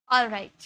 All right,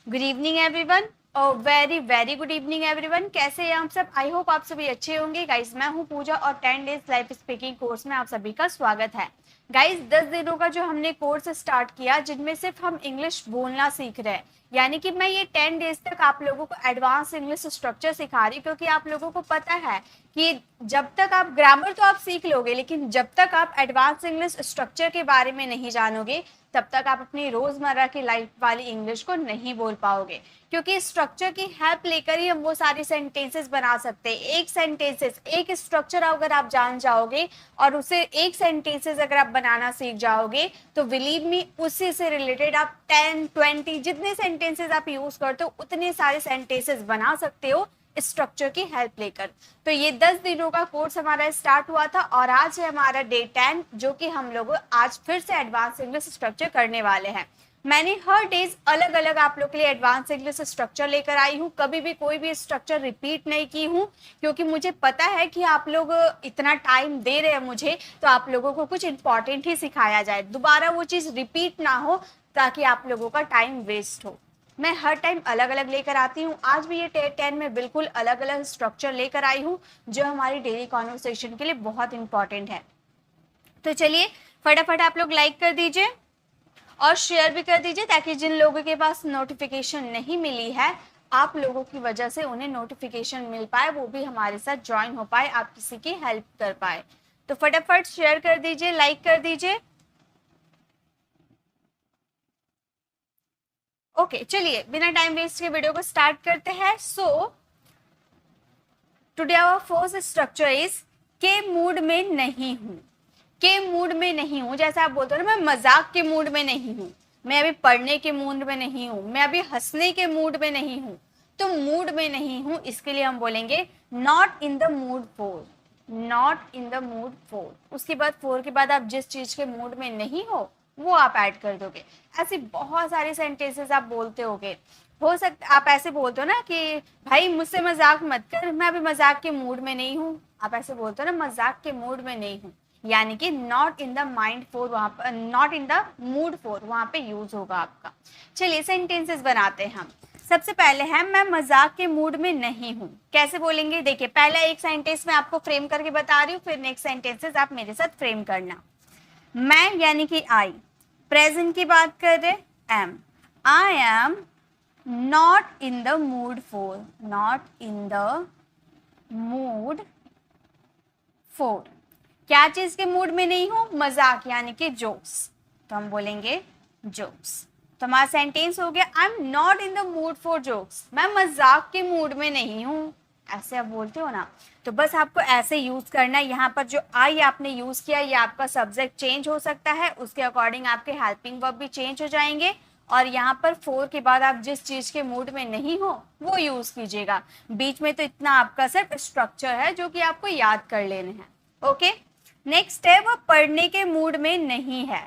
good evening everyone. और very very good evening everyone. कैसे हैं आप सब? आई होप आप सभी अच्छे होंगे। गाइज मैं हूं पूजा और 10 डेज लाइफ स्पीकिंग कोर्स में आप सभी का स्वागत है। गाइज 10 दिनों का जो हमने कोर्स स्टार्ट किया, जिनमें सिर्फ हम इंग्लिश बोलना सीख रहे हैं, यानी कि मैं ये 10 डेज तक आप लोगों को एडवांस इंग्लिश स्ट्रक्चर सिखा रही हूँ, क्योंकि आप लोगों को पता है कि जब तक आप ग्रामर तो आप सीख लोगे, लेकिन जब तक आप एडवांस इंग्लिश स्ट्रक्चर के बारे में नहीं जानोगे, तब तक आप अपनी रोजमर्रा की लाइफ वाली इंग्लिश को नहीं बोल पाओगे। क्योंकि स्ट्रक्चर की हेल्प लेकर ही हम वो सारी सेंटेंसेस बना सकते हैं। एक सेंटेंसेस, एक स्ट्रक्चर अगर आप जान जाओगे और उसे एक सेंटेंसेस अगर आप बनाना सीख जाओगे, तो बिलीव मी, उसी से रिलेटेड आप 10 20 जितने सेंटेंसेस आप यूज करते हो उतने सारे सेंटेंसेस बना सकते हो स्ट्रक्चर की हेल्प लेकर। तो ये 10 दिनों का कोर्स हमारा स्टार्ट हुआ था और आज है हमारा डे 10, जो कि हम लोग आज फिर से एडवांस इंग्लिश स्ट्रक्चर करने वाले हैं। मैंने हर डेज अलग अलग आप लोग के लिए एडवांस इंग्लिश स्ट्रक्चर लेकर आई हूँ। कभी भी कोई भी स्ट्रक्चर रिपीट नहीं की हूँ, क्योंकि मुझे पता है कि आप लोग इतना टाइम दे रहे हैं मुझे, तो आप लोगों को कुछ इंपॉर्टेंट ही सिखाया जाए, दोबारा वो चीज़ रिपीट ना हो, ताकि आप लोगों का टाइम वेस्ट हो। मैं हर टाइम अलग अलग लेकर आती हूँ। आज भी ये 10 में बिल्कुल अलग अलग स्ट्रक्चर लेकर आई हूँ, जो हमारी डेली कॉन्वर्सेशन के लिए बहुत इंपॉर्टेंट है। तो चलिए फटाफट आप लोग लाइक कर दीजिए और शेयर भी कर दीजिए, ताकि जिन लोगों के पास नोटिफिकेशन नहीं मिली है, आप लोगों की वजह से उन्हें नोटिफिकेशन मिल पाए, वो भी हमारे साथ ज्वाइन हो पाए, आप किसी की हेल्प कर पाए। तो फटाफट शेयर कर दीजिए, लाइक कर दीजिए। ओके, चलिए बिना टाइम वेस्ट के वीडियो को स्टार्ट करते हैं। So today our first structure is के मूड में नहीं हूं। के मूड में नहीं हूं, जैसे आप बोलते हो ना, मैं मजाक के मूड में नहीं हूं, मैं अभी पढ़ने के मूड में नहीं हूं, मैं अभी हंसने के मूड में नहीं हूं। तो मूड में नहीं हूं, इसके लिए हम बोलेंगे not in the mood for. Not in the mood for, उसके बाद फोर के बाद आप जिस चीज के मूड में नहीं हो वो आप ऐड कर दोगे। ऐसे बहुत सारे सेंटेंसेस आप बोलते होगे। हो सकता आप ऐसे बोलते हो ना कि भाई मुझसे मजाक मत कर, मैं अभी मजाक के मूड में नहीं हूँ। आप ऐसे बोलते हो ना, मजाक के मूड में नहीं हूँ, यानी कि not in the mind for, वहां पर not in the mood for वहां पे यूज होगा आपका। चलिए सेंटेंसेस बनाते हैं हम। सबसे पहले है मैं मजाक के मूड में नहीं हूँ। कैसे बोलेंगे? देखिए, पहला एक सेंटेंस मैं आपको फ्रेम करके बता रही हूँ, फिर नेक्स्ट सेंटेंसेस आप मेरे साथ फ्रेम करना। मैं यानी कि आई, प्रेजेंट की बात कर रहे, am, I am not in the mood for, not in the mood for. क्या चीज के मूड में नहीं हूं? मजाक यानी कि जोक्स, तो हम बोलेंगे जोक्स। तो हमारा सेंटेंस हो गया आई am not in the mood for jokes, मैं मजाक के मूड में नहीं हूं। ऐसे आप बोलते हो ना, तो बस आपको ऐसे यूज करना है। यहाँ पर जो आई आपने यूज किया, ये आपका सब्जेक्ट चेंज हो सकता है, उसके अकॉर्डिंग आपके हेल्पिंग वर्ब भी चेंज हो जाएंगे। और यहाँ पर फोर के बाद आप जिस चीज के मूड में नहीं हो वो यूज कीजिएगा। बीच में तो इतना आपका सिर्फ स्ट्रक्चर है जो कि आपको याद कर लेने हैं। ओके, नेक्स्ट है वह पढ़ने के मूड में नहीं है।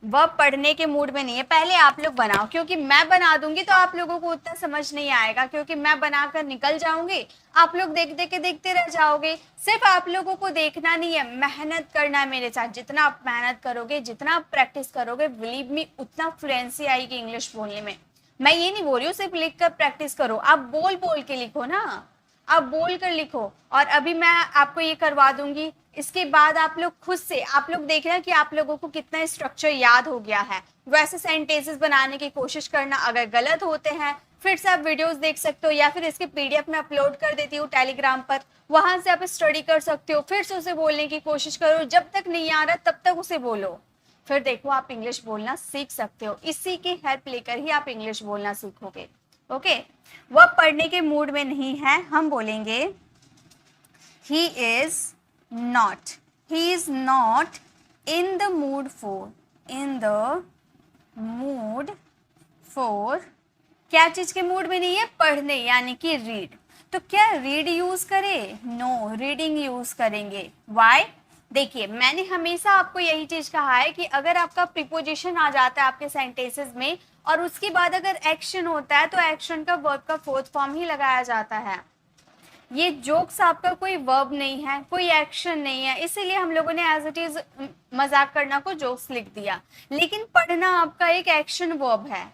वह पढ़ने के मूड में नहीं है, पहले आप लोग बनाओ, क्योंकि मैं बना दूंगी तो आप लोगों को उतना समझ नहीं आएगा, क्योंकि मैं बनाकर निकल जाऊंगी, आप लोग देख देख के देखते रह जाओगे। सिर्फ आप लोगों को देखना नहीं है, मेहनत करना है मेरे साथ। जितना आप मेहनत करोगे, जितना आप प्रैक्टिस करोगे, बिलीव मी, उतना फ्लुएंसी आएगी इंग्लिश बोलने में। मैं ये नहीं बोल रही हूँ सिर्फ लिख कर प्रैक्टिस करो, आप बोल बोल के लिखो ना, आप बोल कर लिखो। और अभी मैं आपको ये करवा दूंगी, इसके बाद आप लोग खुद से, आप लोग देख रहे हैं कि आप लोगों को कितना स्ट्रक्चर याद हो गया है। वैसे सेंटेंसेस बनाने की कोशिश करना, अगर गलत होते हैं फिर से आप वीडियोस देख सकते हो, या फिर इसके पीडीएफ में अपलोड कर देती हूँ टेलीग्राम पर, वहां से आप स्टडी कर सकते हो। फिर से उसे बोलने की कोशिश करो, जब तक नहीं आ रहा तब तक उसे बोलो, फिर देखो आप इंग्लिश बोलना सीख सकते हो। इसी की हेल्प लेकर ही आप इंग्लिश बोलना सीखोगे। ओके, वह पढ़ने के मूड में नहीं है, हम बोलेंगे he is not, he is not in the mood for, in the mood for। क्या चीज के मूड में नहीं है? पढ़ने, यानी कि रीड। तो क्या रीड यूज करें? नो, रीडिंग यूज करेंगे। वाई? देखिए, मैंने हमेशा आपको यही चीज कहा है कि अगर आपका प्रीपोजिशन आ जाता है आपके सेंटेंसेस में और उसके बाद अगर एक्शन होता है, तो एक्शन का वर्ब का फोर्थ फॉर्म ही लगाया जाता है। ये जोक्स आपका कोई वर्ब नहीं है, कोई एक्शन नहीं है, इसीलिए हम लोगों ने एज इट इज मजाक करना को जोक्स लिख दिया। लेकिन पढ़ना आपका एक एक्शन वर्ब है,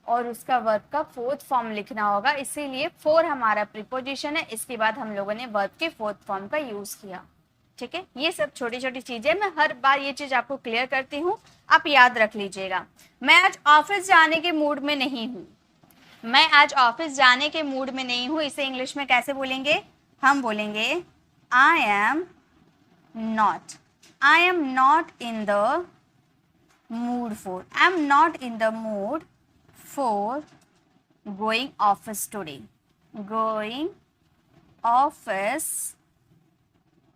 और उसका वर्ब का फोर्थ फॉर्म लिखना होगा, इसीलिए फॉर हमारा प्रीपोजिशन है, इसके बाद हम लोगों ने वर्ब के फोर्थ फॉर्म का यूज किया। ठीक है, ये सब छोटी छोटी चीजें मैं हर बार ये चीज आपको क्लियर करती हूँ, आप याद रख लीजिएगा। मैं आज ऑफिस जाने के मूड में नहीं हूँ, मैं आज ऑफिस जाने के मूड में नहीं हूँ, इसे इंग्लिश में कैसे बोलेंगे? हम बोलेंगे आई am not in the mood for, I am not in the mood for going office today, going office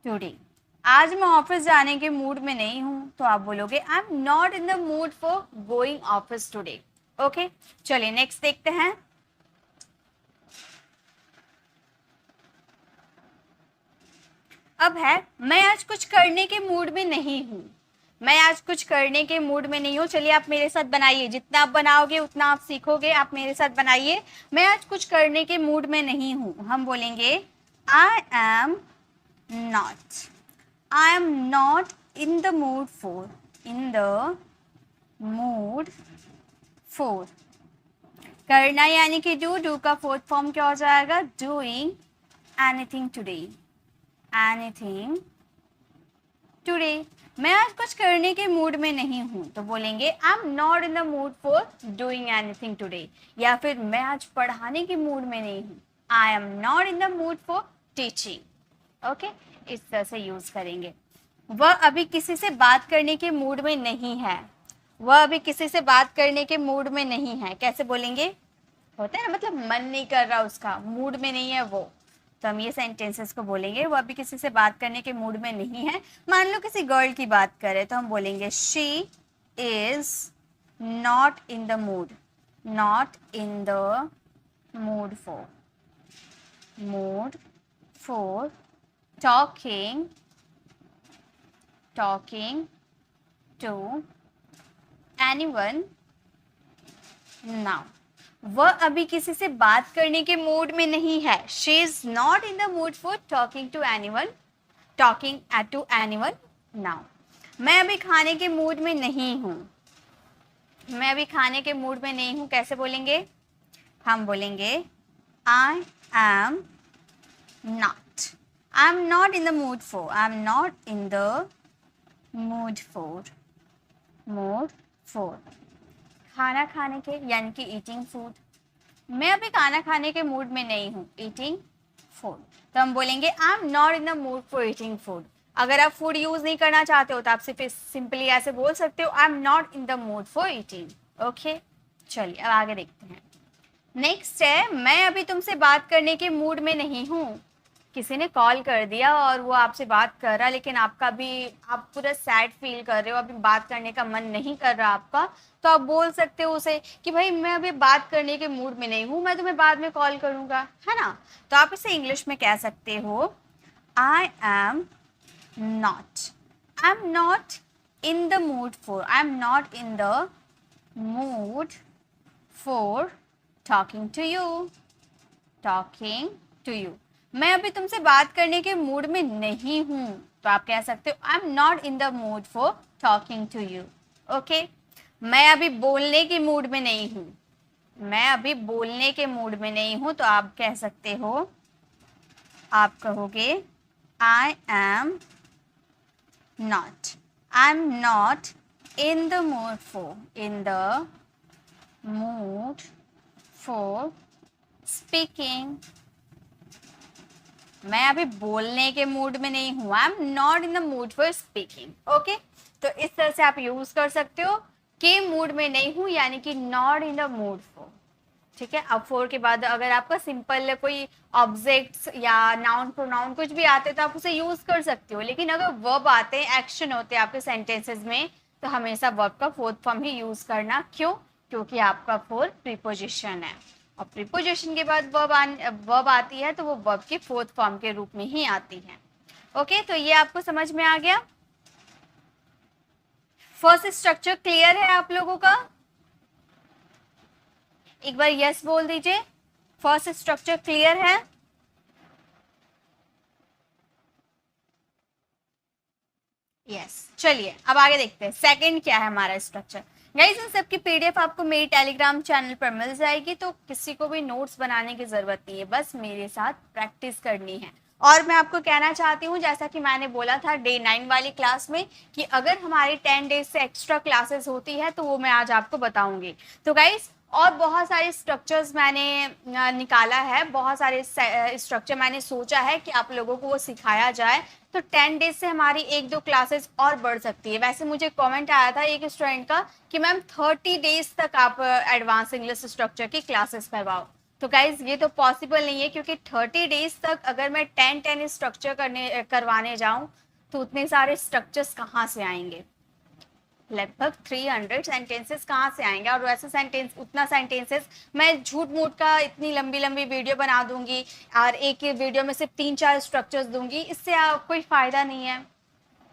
today। आज मैं ऑफिस जाने के मूड में नहीं हूं, तो आप बोलोगे आई am not in the mood for going office today. Okay, चलिए नेक्स्ट देखते हैं। अब है मैं आज कुछ करने के मूड में नहीं हूं, मैं आज कुछ करने के मूड में नहीं हूँ। चलिए आप मेरे साथ बनाइए, जितना आप बनाओगे उतना आप सीखोगे। आप मेरे साथ बनाइए, मैं आज कुछ करने के मूड में नहीं हूँ। हम बोलेंगे आई am not in the mood for, in the mood for. करना यानी कि डू का फोर्थ फॉर्म क्या हो जाएगा? Doing anything today, anything today. मैं आज कुछ करने के मूड में नहीं हूं, तो बोलेंगे आई am not in the mood for doing anything today. या फिर मैं आज पढ़ाने के मूड में नहीं हूं, आई am not in the mood for teaching. Okay, इस तरह से यूज करेंगे। वह अभी किसी से बात करने के मूड में नहीं है, वह अभी किसी से बात करने के मूड में नहीं है, कैसे बोलेंगे? होता है ना, मतलब मन नहीं कर रहा उसका, मूड में नहीं है वो, तो हम ये सेंटेंसेस को बोलेंगे वो अभी किसी से बात करने के मूड में नहीं है। मान लो किसी गर्ल की बात करें, तो हम बोलेंगे she is not in the mood, not in the mood for talking to anyone now. वह अभी किसी से बात करने के मूड में नहीं है, she is not in the mood for talking to anyone now. मैं अभी खाने के मूड में नहीं हूँ, मैं अभी खाने के मूड में नहीं हूँ, कैसे बोलेंगे? हम बोलेंगे आई am not in the mood for, I am not in the mood for खाना खाने के, यानी कि ईटिंग फूड। मैं अभी खाना खाने के मूड में नहीं हूँ, ईटिंग फूड, तो हम बोलेंगे आई am not in the mood for eating food. अगर आप फूड यूज नहीं करना चाहते हो तो आप सिर्फ सिंपली ऐसे बोल सकते हो I am not in the mood for eating. Okay, चलिए अब आगे देखते हैं। नेक्स्ट है मैं अभी तुमसे बात करने के मूड में नहीं हूँ। किसी ने कॉल कर दिया और वो आपसे बात कर रहा है, लेकिन आपका भी आप पूरा सैड फील कर रहे हो, अभी बात करने का मन नहीं कर रहा आपका, तो आप बोल सकते हो उसे कि भाई मैं अभी बात करने के मूड में नहीं हूँ, मैं तुम्हें बाद में कॉल करूँगा, है ना। तो आप इसे इंग्लिश में कह सकते हो I am not in the mood for talking to you. मैं अभी तुमसे बात करने के मूड में नहीं हूँ, तो आप कह सकते हो I am not in the mood for talking to you. Okay, मैं अभी बोलने के मूड में नहीं हूँ, मैं अभी बोलने के मूड में नहीं हूँ, तो आप कह सकते हो, आप कहोगे आई am not in the mood for speaking. मैं अभी बोलने के मूड में नहीं हूँ, I am not in the mood for speaking. Okay, तो इस तरह से आप यूज कर सकते हो के मूड में नहीं हूँ, यानी कि not in the mood for. ठीक है, अब फॉर के बाद अगर आपका सिंपल कोई ऑब्जेक्ट्स या नाउन प्रोनाउन कुछ भी आते तो आप उसे यूज कर सकते हो, लेकिन अगर वर्ब आते हैं, एक्शन होते हैं आपके सेंटेंसेस में, तो हमेशा वर्ब का फोर्थ फॉर्म ही यूज करना। क्यों? क्योंकि आपका फोर प्रीपोजिशन है, और प्रीपोजिशन के बाद वर्ब आती है तो वो वर्ब के फोर्थ फॉर्म के रूप में ही आती है। ओके, तो ये आपको समझ में आ गया। फर्स्ट स्ट्रक्चर क्लियर है आप लोगों का? एक बार यस बोल दीजिए, फर्स्ट स्ट्रक्चर क्लियर है? यस, चलिए अब आगे देखते हैं सेकंड क्या है हमारा स्ट्रक्चर। गाइस इन सब की पीडीएफ आपको मेरी टेलीग्राम चैनल पर मिल जाएगी, तो किसी को भी नोट्स बनाने की जरूरत नहीं है, बस मेरे साथ प्रैक्टिस करनी है। और मैं आपको कहना चाहती हूँ, जैसा कि मैंने बोला था डे 9 वाली क्लास में, कि अगर हमारी 10 डेज से एक्स्ट्रा क्लासेस होती है तो वो मैं आज आपको बताऊंगी। तो गाइस और बहुत सारे स्ट्रक्चर्स मैंने निकाला है, बहुत सारे स्ट्रक्चर मैंने सोचा है कि आप लोगों को वो सिखाया जाए, तो 10 डेज से हमारी 1-2 क्लासेस और बढ़ सकती है। वैसे मुझे कमेंट आया था एक स्टूडेंट का कि मैम 30 डेज तक आप एडवांस इंग्लिश स्ट्रक्चर की क्लासेस करवाओ। तो गाइज ये तो पॉसिबल नहीं है, क्योंकि 30 डेज तक अगर मैं 10 स्ट्रक्चर करवाने जाऊं तो उतने सारे स्ट्रक्चर्स कहाँ से आएंगे, लगभग 300 सेंटेंसेस कहाँ से आएंगे। और वैसे उतना सेंटेंसेस मैं झूठ मूठ का इतनी लंबी लंबी वीडियो बना दूंगी और एक वीडियो में सिर्फ 3-4 स्ट्रक्चर्स दूंगी, इससे कोई फायदा नहीं है।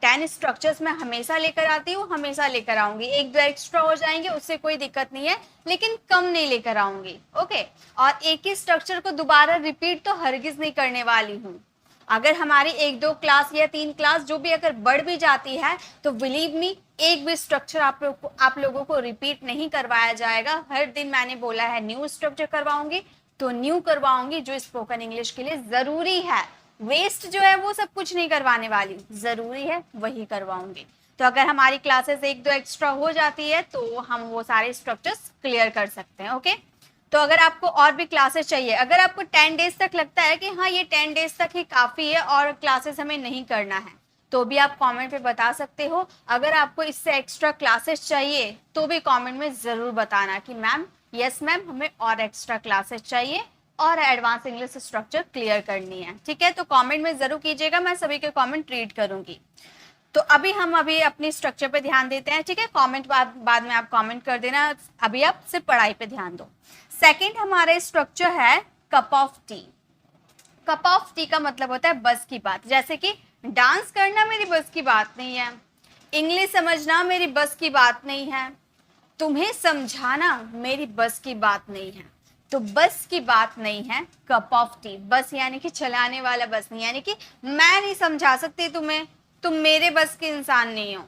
10 स्ट्रक्चर्स मैं हमेशा लेकर आती हूँ, हमेशा लेकर आऊंगी। 1-2 एक्स्ट्रा हो जाएंगे उससे कोई दिक्कत नहीं है, लेकिन कम नहीं लेकर आऊंगी। ओके, और एक ही स्ट्रक्चर को दोबारा रिपीट तो हरगिज नहीं करने वाली हूँ। अगर हमारी 1-2 क्लास या 3 क्लास जो भी अगर बढ़ भी जाती है, तो बिलीव मी एक भी स्ट्रक्चर आप लोगों को रिपीट नहीं करवाया जाएगा। हर दिन मैंने बोला है न्यू स्ट्रक्चर करवाऊंगी, तो न्यू करवाऊंगी जो स्पोकन इंग्लिश के लिए जरूरी है। वेस्ट जो है वो सब कुछ नहीं करवाने वाली, जरूरी है वही करवाऊंगी। तो अगर हमारी क्लासेस 1-2 एक्स्ट्रा हो जाती है तो हम वो सारे स्ट्रक्चर्स क्लियर कर सकते हैं। ओके, तो अगर आपको और भी क्लासेस चाहिए, अगर आपको 10 डेज तक लगता है कि हाँ ये 10 डेज तक ही काफ़ी है और क्लासेस हमें नहीं करना है, तो भी आप कमेंट पे बता सकते हो। अगर आपको इससे एक्स्ट्रा क्लासेस चाहिए तो भी कमेंट में ज़रूर बताना कि मैम यस मैम हमें और एक्स्ट्रा क्लासेस चाहिए और एडवांस इंग्लिश स्ट्रक्चर क्लियर करनी है। ठीक है, तो कमेंट में ज़रूर कीजिएगा, मैं सभी के कमेंट रीड करूँगी। तो अभी हम अपनी स्ट्रक्चर पे ध्यान देते हैं। ठीक है, कमेंट बाद में आप कमेंट कर देना, अभी आप सिर्फ पढ़ाई पे ध्यान दो। सेकंड हमारा स्ट्रक्चर है cup of T. Cup of T का मतलब होता है बस की बात, जैसे कि डांस करना मेरी बस की बात नहीं है, इंग्लिश समझना मेरी बस की बात नहीं है, तुम्हें समझाना मेरी बस की बात नहीं है। तो बस की बात नहीं है कप ऑफ टी। बस यानी कि चलाने वाला बस नहीं, यानी कि मैं नहीं समझा सकती तुम्हें, तुम मेरे बस के इंसान नहीं हो।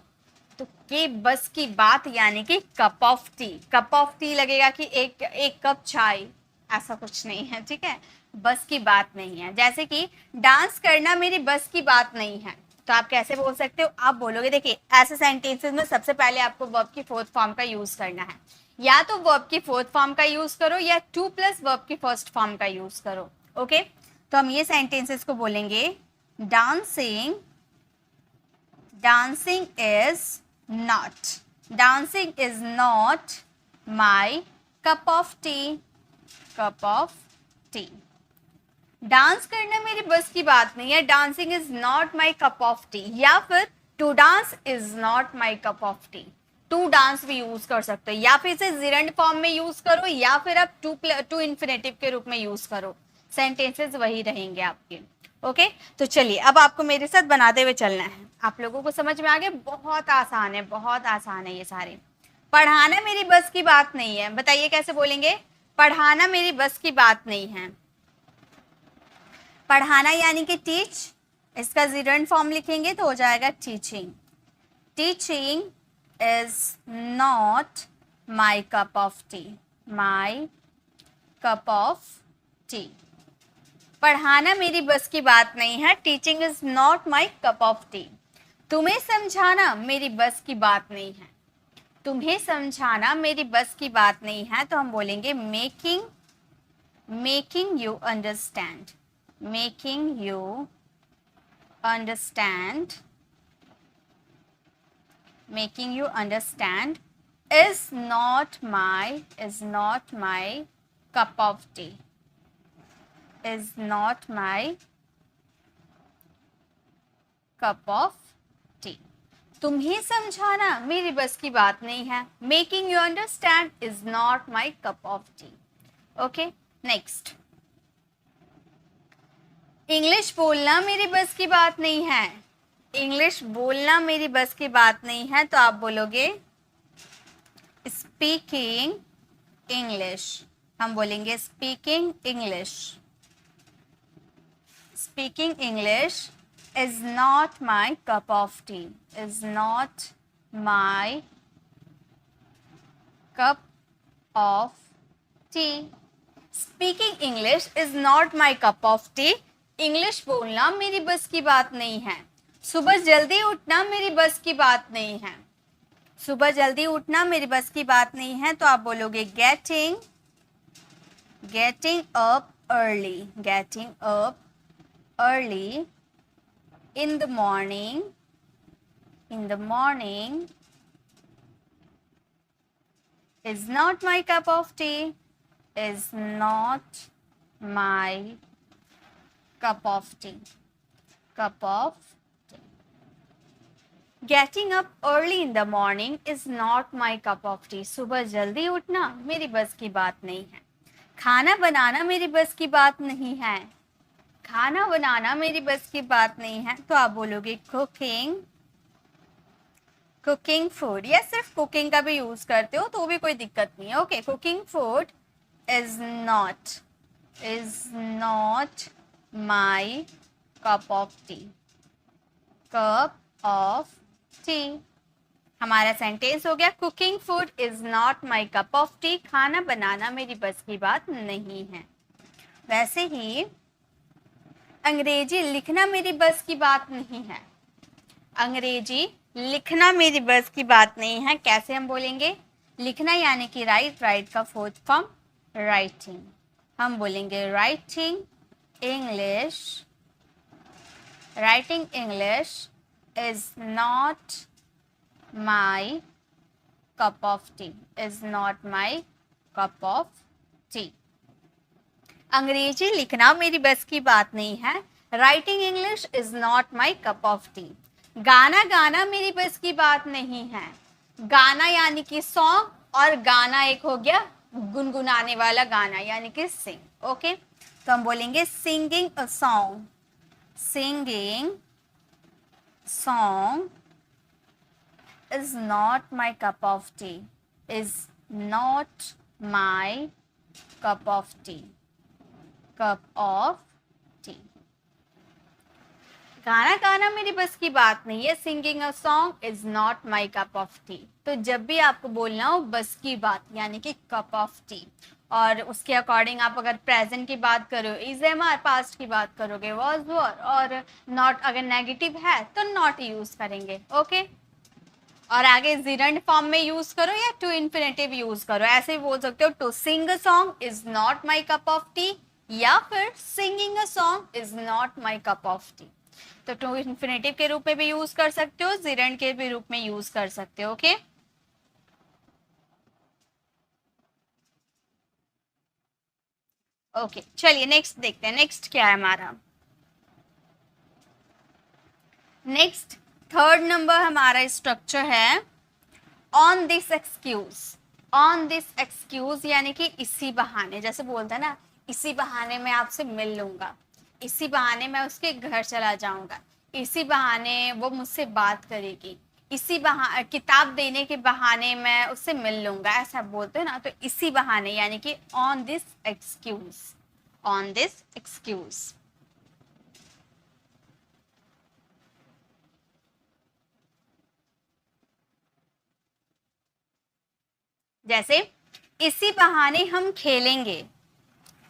तो ये बस की बात यानी कि cup of T. Cup of T लगेगा कि एक कप चाय, ऐसा कुछ नहीं है। ठीक है, बस की बात नहीं है। जैसे कि डांस करना मेरी बस की बात नहीं है, तो आप कैसे बोल सकते हो, आप बोलोगे, देखिए ऐसे सेंटेंसेस में सबसे पहले आपको वर्ब की फोर्थ फॉर्म का यूज करना है। या तो वर्ब की फोर्थ फॉर्म का यूज करो या 2 प्लस वर्ब की फर्स्ट फॉर्म का यूज करो। ओके, तो हम ये सेंटेंसेस को बोलेंगे, dancing is not my cup of tea. cup of tea. Dance करना मेरी बस की बात नहीं है, dancing is not my cup of tea. या फिर to dance is not my cup of tea. To dance भी यूज कर सकते हो, या फिर इसे जिरंड फॉर्म में यूज करो, या फिर आप टू इन्फिनेटिव के रूप में यूज करो, सेंटेंसेस वही रहेंगे आपके। ओके, तो चलिए अब आपको मेरे साथ बनाते हुए चलना है। आप लोगों को समझ में आ गया, बहुत आसान है, बहुत आसान है ये सारे। पढ़ाना मेरी बस की बात नहीं है, बताइए कैसे बोलेंगे, पढ़ाना मेरी बस की बात नहीं है। पढ़ाना यानी कि टीच, इसका जिरंड फॉर्म लिखेंगे तो हो जाएगा teaching. Teaching is not my cup of T. My cup of T. पढ़ाना मेरी बस की बात नहीं है, teaching is not my cup of T. तुम्हें समझाना मेरी बस की बात नहीं है। तुम्हें समझाना मेरी बस की बात नहीं है, तो हम बोलेंगे making you understand. Making you understand, making you understand is not my cup of tea. Is not my cup of tea. तुम्हें समझाना मेरी बस की बात नहीं है, making you understand is not my cup of T. Okay, next, English बोलना मेरी बस की बात नहीं है। इंग्लिश बोलना मेरी बस की बात नहीं है, तो आप बोलोगे स्पीकिंग इंग्लिश। हम बोलेंगे speaking English. Speaking English is not my cup of tea. Is not my cup of tea. Speaking English is not my cup of tea. English बोलना मेरी बस की बात नहीं है. सुबह जल्दी उठना मेरी बस की बात नहीं है. सुबह जल्दी उठना मेरी बस की बात नहीं है, तो आप बोलोगे getting up early. Getting up early in the morning is not my cup of tea. Is not my cup of tea. Cup of tea. Getting up early in the morning is not my cup of tea. सुबह जल्दी उठना मेरी बस की बात नहीं है. खाना बनाना मेरी बस की बात नहीं है. खाना बनाना मेरी बस की बात नहीं है, तो आप बोलोगे कुकिंग फूड. या सिर्फ कुकिंग का भी यूज करते हो तो भी कोई दिक्कत नहीं है. Okay, cooking food is not my cup of tea. Cup of tea. हमारा सेंटेंस हो गया cooking food is not my cup of T. खाना बनाना मेरी बस की बात नहीं है. वैसे ही अंग्रेजी लिखना मेरी बस की बात नहीं है. अंग्रेजी लिखना मेरी बस की बात नहीं है. कैसे हम बोलेंगे? लिखना यानी कि राइट का फोर्थ फॉर्म राइटिंग. हम बोलेंगे writing English is not my cup of T. Is not my cup of T. अंग्रेजी लिखना मेरी बस की बात नहीं है. Writing English is not my cup of T. गाना गाना मेरी बस की बात नहीं है. गाना यानी कि सॉन्ग, और गाना एक हो गया गुनगुनाने वाला गाना यानी कि सिंग. ओके, तो हम बोलेंगे singing a song. Singing song is not my cup of tea. Is not my cup of tea. Cup of tea. गाना गाना मेरी बस की बात नहीं है. Singing a song is not my cup of tea. तो जब भी आपको बोलना हो बस की बात यानी कि कप ऑफ टी, और उसके अकॉर्डिंग आप अगर प्रेजेंट की बात करो इज एम आर, पास्ट की बात करोगे वॉज वर, और नॉट अगर नेगेटिव है तो नॉट यूज करेंगे. ओके, और आगे जिरंड फॉर्म में यूज करो या टू इन्फिनेटिव यूज करो. ऐसे ही बोल सकते हो to sing a song is not my cup of tea, या फिर singing a song is not my cup of tea. तो टू इन्फिनेटिव के रूप में भी यूज कर सकते हो, जिरंड के भी रूप में यूज कर सकते हो. ओके, ओके, चलिए नेक्स्ट देखते हैं. नेक्स्ट क्या है हमारा? नेक्स्ट थर्ड नंबर हमारा स्ट्रक्चर है on this excuse. On this excuse यानी कि इसी बहाने. जैसे बोलते हैं ना, इसी बहाने मैं आपसे मिल लूंगा, इसी बहाने मैं उसके घर चला जाऊंगा, इसी बहाने वो मुझसे बात करेगी, इसी बहाने किताब देने के बहाने मैं उससे मिल लूंगा. ऐसा बोलते हैं ना, तो इसी बहाने यानी कि on this excuse. On this excuse. जैसे इसी बहाने हम खेलेंगे.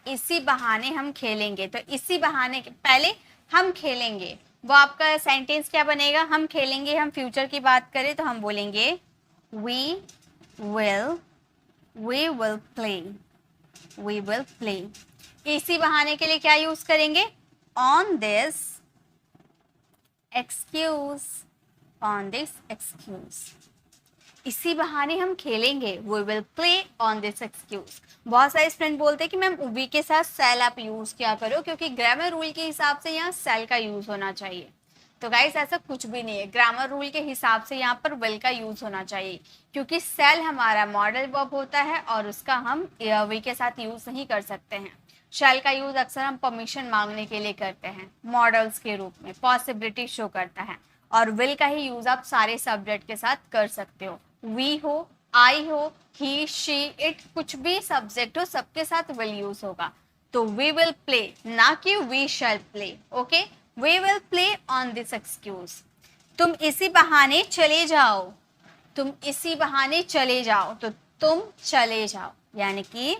इसी बहाने हम खेलेंगे, तो इसी बहाने के पहले हम खेलेंगे, वो आपका सेंटेंस क्या बनेगा? हम खेलेंगे. हम फ्यूचर की बात करें तो हम बोलेंगे we will play. इसी बहाने के लिए क्या यूज करेंगे? on this excuse. इसी बहाने हम खेलेंगे. we will play on this excuse. बहुत सारे स्टूडेंट बोलते हैं कि मैम वी के साथ सेल आप यूज किया करो, क्योंकि ग्रामर रूल के हिसाब से यहाँ सेल का यूज होना चाहिए. तो गाइस ऐसा कुछ भी नहीं है. ग्रामर रूल के हिसाब से यहाँ पर विल का यूज होना चाहिए, क्योंकि सेल हमारा मॉडल वर्ब होता है और उसका हम वी के साथ यूज नहीं कर सकते हैं. शेल का यूज अक्सर हम परमिशन मांगने के लिए करते हैं, मॉडल्स के रूप में पॉसिबिलिटी शो करता है. और विल का ही यूज आप सारे सब्जेक्ट के साथ कर सकते हो. वी हो, आई हो, ही, शी, इट, कुछ भी सब्जेक्ट हो सबके साथ विल यूज होगा. तो वी विल प्ले, ना कि we shall play. Okay, we will play on this excuse. तुम इसी बहाने चले जाओ. तुम इसी बहाने चले जाओ. तो तुम चले जाओ, यानी कि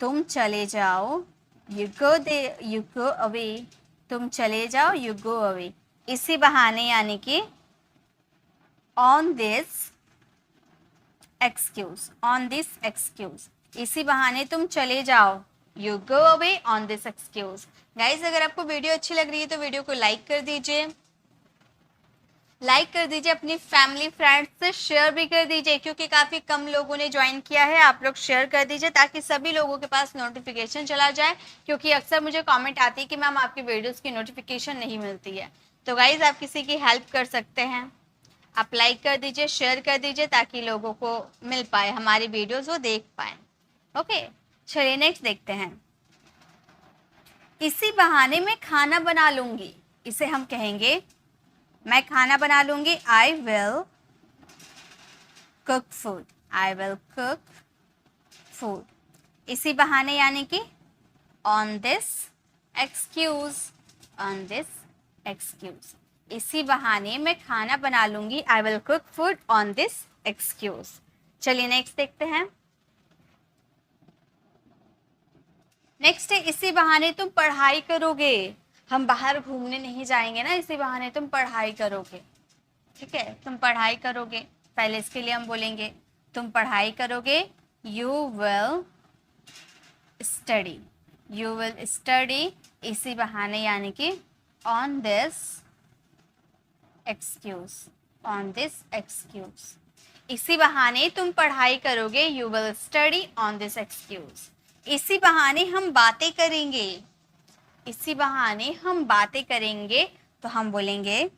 तुम चले जाओ, you go away, तुम चले जाओ, you go away। इसी बहाने यानी कि on this excuse, on this excuse, इसी बहाने तुम चले जाओ, you go away on this excuse। Guys अगर आपको वीडियो अच्छी लग रही है तो वीडियो को लाइक कर दीजिए, अपनी फैमिली फ्रेंड्स से शेयर भी कर दीजिए, क्योंकि काफ़ी कम लोगों ने ज्वाइन किया है। आप लोग शेयर कर दीजिए ताकि सभी लोगों के पास नोटिफिकेशन चला जाए, क्योंकि अक्सर मुझे कमेंट आती है कि मैम आपकी वीडियोस की नोटिफिकेशन नहीं मिलती है। तो गाइज आप किसी की हेल्प कर सकते हैं, आप लाइक कर दीजिए, शेयर कर दीजिए ताकि लोगों को मिल पाए, हमारी वीडियोज़ वो देख पाए। ओके, चलिए नेक्स्ट देखते हैं। इसी बहाने मैं खाना बना लूँगी, इसे हम कहेंगे मैं खाना बना लूंगी, I will cook food, I will cook food. इसी बहाने यानी कि on this excuse, on this excuse, इसी बहाने मैं खाना बना लूंगी, I will cook food on this excuse. चलिए नेक्स्ट देखते हैं। नेक्स्ट है इसी बहाने तुम पढ़ाई करोगे, हम बाहर घूमने नहीं जाएंगे ना, इसी बहाने तुम पढ़ाई करोगे। ठीक है, तुम पढ़ाई करोगे, पहले इसके लिए हम बोलेंगे तुम पढ़ाई करोगे, you will study, you will study. इसी बहाने यानी कि on this excuse, on this excuse, इसी बहाने तुम पढ़ाई करोगे, you will study on this excuse. इसी बहाने हम बातें करेंगे, इसी बहाने हम बातें करेंगे, तो हम बोलेंगे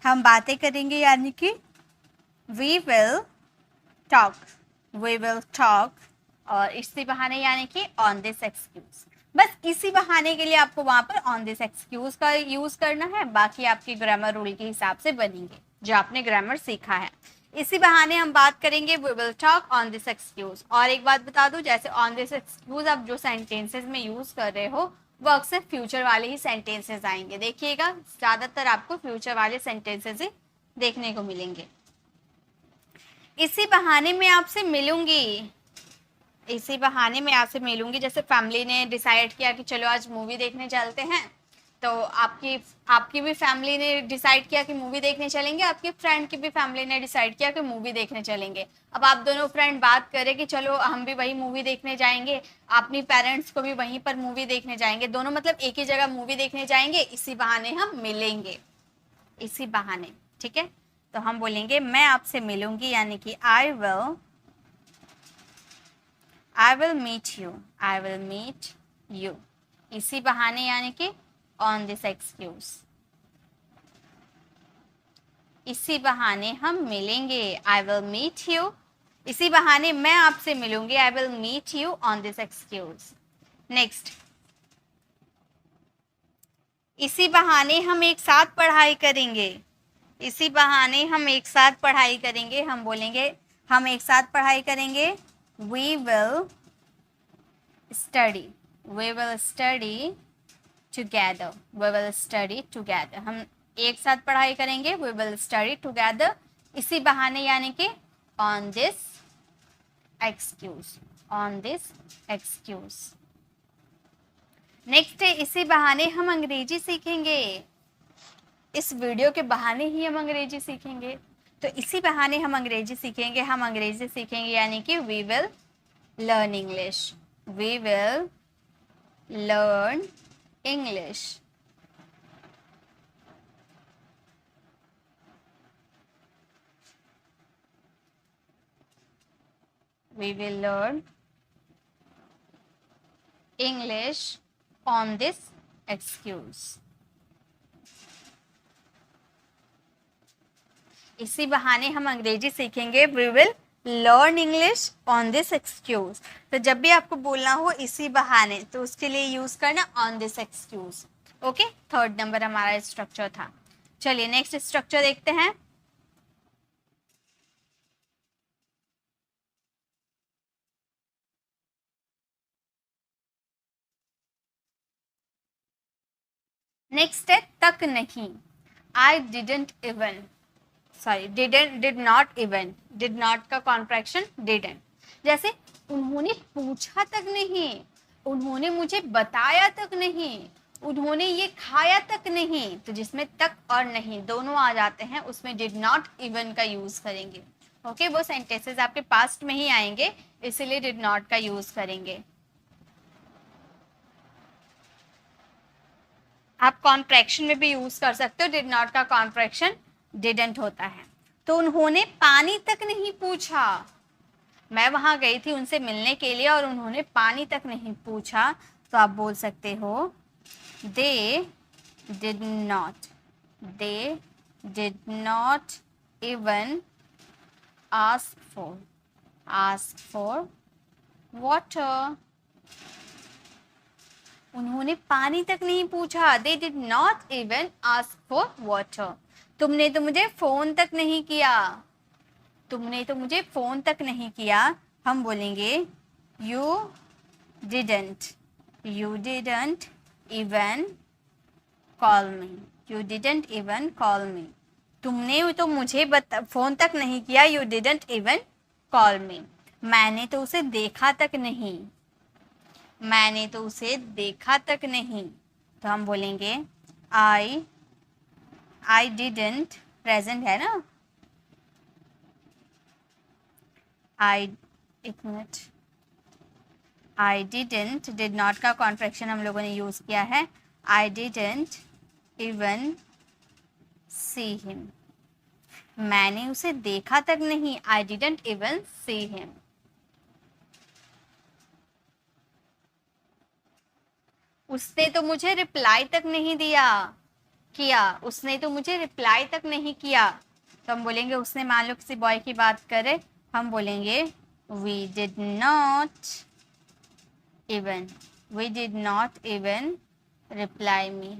हम बातें करेंगे यानी कि we will talk, we will talk. और इसी बहाने यानी कि ऑन दिस एक्सक्यूज। बस इसी बहाने के लिए आपको वहां पर ऑन दिस एक्सक्यूज का यूज करना है, बाकी आपकी ग्रामर रूल के हिसाब से बनेंगे जो आपने ग्रामर सीखा है। इसी बहाने हम बात करेंगे, we will talk on this excuse. और एक बात बता दूं, जैसे ऑन दिस एक्सक्यूज आप जो सेंटेंसेस में यूज कर रहे हो वो अक्सर फ्यूचर वाले ही सेंटेंसेस आएंगे। देखिएगा ज्यादातर आपको फ्यूचर वाले सेंटेंसेस ही देखने को मिलेंगे। इसी बहाने मैं आपसे मिलूंगी, इसी बहाने मैं आपसे मिलूंगी। जैसे फैमिली ने डिसाइड किया कि चलो आज मूवी देखने चलते हैं, तो आपकी भी फैमिली ने डिसाइड किया कि मूवी देखने चलेंगे, आपके फ्रेंड की भी फैमिली ने डिसाइड किया कि मूवी देखने चलेंगे। अब आप दोनों फ्रेंड बात करें कि चलो हम भी वही मूवी देखने जाएंगे, अपनी पेरेंट्स को भी वहीं पर मूवी देखने जाएंगे, दोनों मतलब एक ही जगह मूवी देखने जाएंगे, इसी बहाने हम मिलेंगे, इसी बहाने। ठीक है, तो हम बोलेंगे मैं आपसे मिलूंगी, यानी कि I will meet you, I will meet you. इसी बहाने यानी कि ऑन दिस एक्सक्यूज, इसी बहाने हम मिलेंगे, आई विल मीट यू। इसी बहाने मैं आपसे मिलूंगी, I will meet you on this excuse. Next, इसी बहाने हम एक साथ पढ़ाई करेंगे, इसी बहाने हम एक साथ पढ़ाई करेंगे, हम बोलेंगे हम एक साथ पढ़ाई करेंगे, we will study, we will study together, we will study together. हम एक साथ पढ़ाई करेंगे, वी विल स्टडी टुगेदर। इसी बहाने यानी कि on this excuse, on this excuse. Next है इसी बहाने हम अंग्रेजी सीखेंगे, इस वीडियो के बहाने ही हम अंग्रेजी सीखेंगे, तो इसी बहाने हम अंग्रेजी सीखेंगे, हम अंग्रेजी सीखेंगे यानी कि we will learn English, we will learn English। We will learn English on this excuse। इसी बहाने हम अंग्रेजी सीखेंगे, we will learn English on this excuse. तो जब भी आपको बोलना हो इसी बहाने, तो उसके लिए यूज करना on this excuse. Okay, third number हमारा स्ट्रक्चर था। चलिए नेक्स्ट स्ट्रक्चर देखते हैं। नेक्स्ट है तक नहीं, आई didn't even, sorry did not even, did not का कॉन्ट्रैक्शन डिडंट। जैसे उन्होंने पूछा तक नहीं, उन्होंने मुझे बताया तक नहीं, उन्होंने ये खाया तक नहीं, तो जिसमें तक और नहीं दोनों आ जाते हैं उसमें डिड नॉट इवन का यूज करेंगे। ओके, वो सेंटेंसेस आपके पास्ट में ही आएंगे, इसीलिए डिड नॉट का यूज करेंगे। आप कॉन्ट्रैक्शन में भी यूज कर सकते हो, डिड नॉट का कॉन्ट्रैक्शन डिडंट होता है। तो उन्होंने पानी तक नहीं पूछा, मैं वहां गई थी उनसे मिलने के लिए और उन्होंने पानी तक नहीं पूछा, तो आप बोल सकते हो they did not even ask for water. उन्होंने पानी तक नहीं पूछा, they did not even ask for water. तुमने तो मुझे फोन तक नहीं किया, तुमने तो मुझे फोन तक नहीं किया, हम बोलेंगे you didn't even call me, you didn't even call मी। तुमने तो मुझे फोन तक नहीं किया, यू डिडंट इवन कॉल मी। मैंने तो उसे देखा तक नहीं, मैंने तो उसे देखा तक नहीं, तो हम बोलेंगे आई डिडंट, प्रेजेंट है ना, एक minute, I didn't, did not का कॉन्ट्रैक्शन हम लोगों ने यूज किया है, आई डिडंट इवन सी हिम, मैंने उसे देखा तक नहीं, आई डिडंट इवन सी हिम। उसने तो मुझे रिप्लाई तक नहीं किया, उसने तो मुझे रिप्लाई तक नहीं किया, तो हम बोलेंगे उसने, मान लो किसी बॉय की बात करे, हम बोलेंगे we did not even reply me।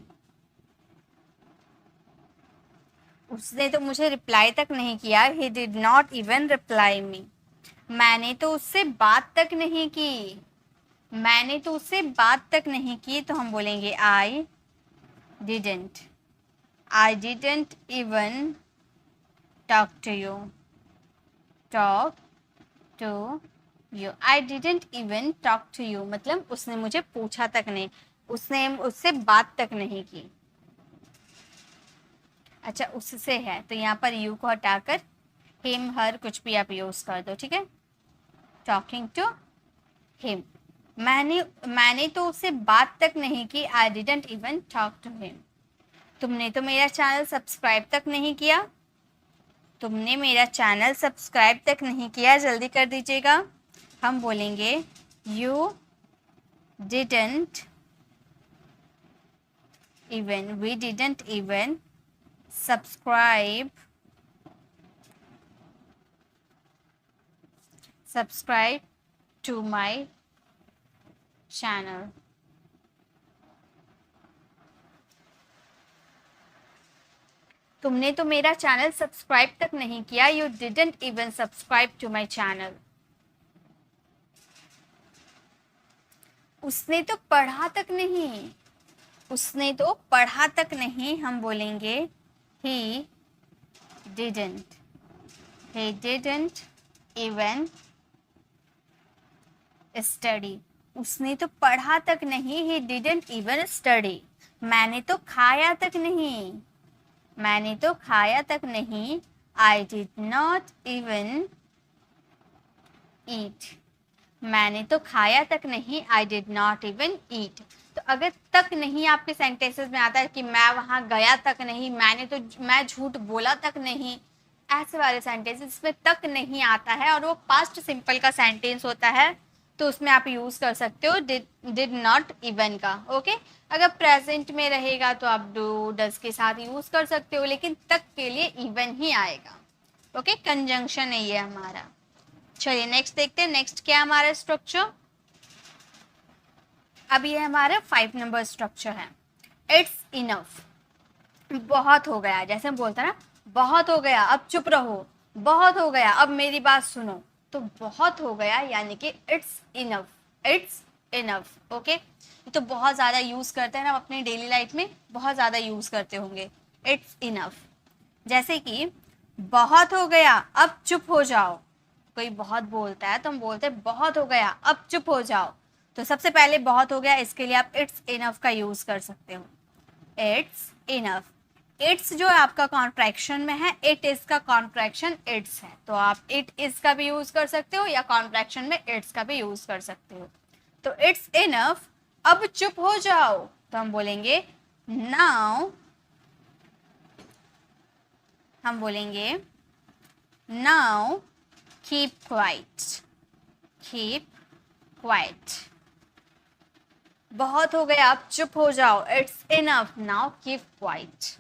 उसने तो मुझे रिप्लाई तक नहीं किया, he did not even reply me। मैंने तो उससे बात तक नहीं की, मैंने तो उससे बात तक नहीं की, तो हम बोलेंगे I didn't even talk to you, I didn't even talk to you, मतलब उसने मुझे पूछा तक नहीं, उसने उससे बात तक नहीं की। अच्छा, उससे है तो यहाँ पर यू को हटाकर हिम हर कुछ भी आप यूज कर दो, ठीक है। टॉकिंग टू हिम, मैंने तो उससे बात तक नहीं की, I didn't even talk to him. तुमने तो मेरा चैनल सब्सक्राइब तक नहीं किया, तुमने मेरा चैनल सब्सक्राइब तक नहीं किया, जल्दी कर दीजिएगा। हम बोलेंगे you didn't even, we didn't even subscribe to my channel. तुमने तो मेरा चैनल सब्सक्राइब तक नहीं किया, you didn't even subscribe to my channel. उसने तो पढ़ा तक नहीं, उसने तो पढ़ा तक नहीं, हम बोलेंगे he didn't even study। उसने तो पढ़ा तक नहीं, he didn't even study। मैंने तो खाया तक नहीं, मैंने तो खाया तक नहीं, I did not even eat। मैंने तो खाया तक नहीं, I did not even eat। तो अगर तक नहीं आपके सेंटेंसेस में आता है कि मैं वहां गया तक नहीं, मैं झूठ बोला तक नहीं, ऐसे वाले सेंटेंसेस में तक नहीं आता है और वो पास्ट सिंपल का सेंटेंस होता है, तो उसमें आप यूज कर सकते हो डिड नॉट इवन का। ओके, अगर प्रेजेंट में रहेगा तो आप डू डज के साथ यूज कर सकते हो, लेकिन तक के लिए इवन ही आएगा। ओके, कंजंक्शन है ये हमारा। चलिए नेक्स्ट देखते हैं, नेक्स्ट क्या हमारा स्ट्रक्चर। अब ये हमारा 5 नंबर स्ट्रक्चर है, इट्स इनफ। बहुत हो गया, जैसे हम बोलते हैं ना, बहुत हो गया अब चुप रहो, बहुत हो गया अब मेरी बात सुनो, तो बहुत हो गया यानी कि it's enough, it's enough. Okay, तो बहुत ज़्यादा यूज़ करते हैं ना अपनी डेली लाइफ में, बहुत ज़्यादा यूज़ करते होंगे इट्स इनफ। जैसे कि बहुत हो गया अब चुप हो जाओ, कोई बहुत बोलता है तो हम बोलते हैं बहुत हो गया, अब चुप हो जाओ। तो सबसे पहले बहुत हो गया, इसके लिए आप इट्स इनफ का यूज कर सकते हो। It's enough. इट्स जो आपका कॉन्ट्रैक्शन में है, इट इज का कॉन्ट्रैक्शन इट्स है, तो आप इट इज का भी यूज कर सकते हो या कॉन्ट्रैक्शन में इट्स का भी यूज कर सकते हो। तो इट्स इनफ, अब चुप हो जाओ, तो हम बोलेंगे नाउ, हम बोलेंगे now keep quiet, keep quiet. बहुत हो गया, अब चुप हो जाओ, it's enough, now keep quiet.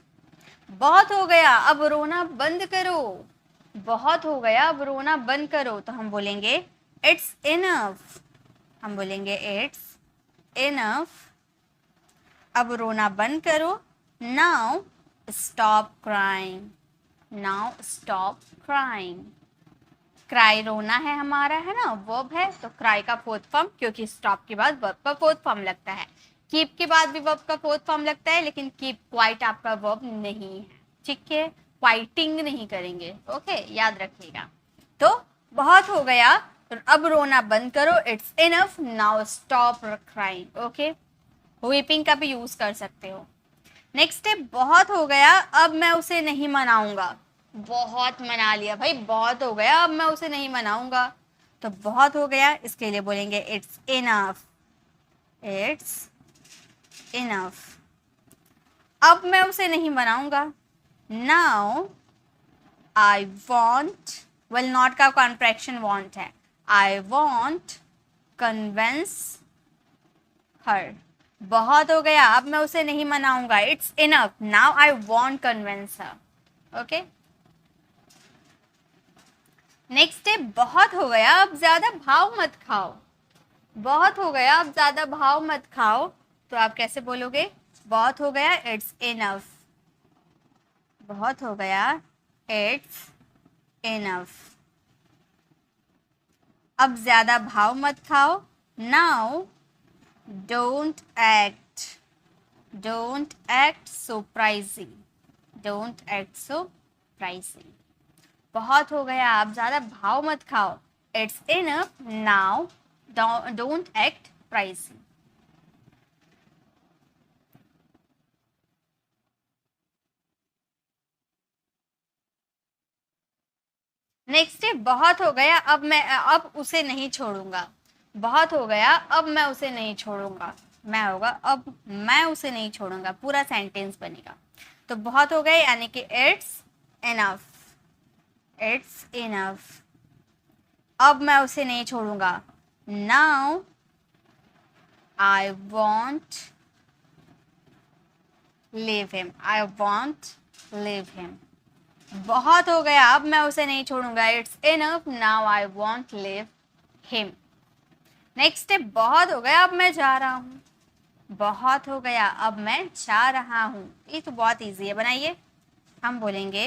बहुत हो गया, अब रोना बंद करो, बहुत हो गया, अब रोना बंद करो, तो हम बोलेंगे इट्स इनफ, हम बोलेंगे इट्स इनफ, अब रोना बंद करो, now stop crying, now stop crying. Cry रोना है हमारा, है ना, वर्ब है, तो क्राई का फोर्थ फॉर्म, क्योंकि स्टॉप के बाद वर्ब का फोर्थ फॉर्म लगता है। कीप के बाद भी वर्ब का फोर्थ फॉर्म लगता है, लेकिन कीप क्वाइट आपका वर्ब नहीं है, ठीक है, क्वाइटिंग नहीं करेंगे, ओके, याद रखिएगा। तो बहुत हो गया, अब रोना बंद करो, it's enough, now stop crying, okay. Weeping का भी यूज कर सकते हो। नेक्स्ट है बहुत हो गया, अब मैं उसे नहीं मनाऊंगा। बहुत मना लिया भाई, बहुत हो गया, अब मैं उसे नहीं मनाऊंगा। तो बहुत हो गया, इसके लिए बोलेंगे इट्स इनफ, इट्स इनफ, अब मैं उसे नहीं मनाऊंगा। Now I want, well not का कॉन्ट्रैक्शन वॉन्ट है, आई वॉन्ट कन्विंस हर। बहुत हो गया, अब मैं उसे नहीं मनाऊंगा, it's enough, now I want convince her, okay. Next है बहुत हो गया, अब ज्यादा भाव मत खाओ। बहुत हो गया, अब ज्यादा भाव मत खाओ, तो आप कैसे बोलोगे? बहुत हो गया, इट्स इनफ, बहुत हो गया, इट्स इनफ, अब ज्यादा भाव मत खाओ, now don't act, don't act so pricey, don't act so pricey. बहुत हो गया, आप ज्यादा भाव मत खाओ, it's enough, now don't act pricey. Next है बहुत हो गया, अब उसे नहीं छोड़ूंगा। बहुत हो गया, अब मैं उसे नहीं छोड़ूंगा, मैं होगा अब मैं उसे नहीं छोड़ूंगा, पूरा सेंटेंस बनेगा। तो बहुत हो गया यानी कि इट्स इनफ, इट्स इनफ, अब मैं उसे नहीं छोड़ूंगा, now I want leave him, I want leave him. बहुत हो गया, अब मैं उसे नहीं छोड़ूंगा, it's enough, now I want leave him. Next है बहुत हो गया, अब मैं जा रहा हूँ। बहुत हो गया, अब मैं जा रहा हूँ, ये तो बहुत इजी है, बनाइए। हम बोलेंगे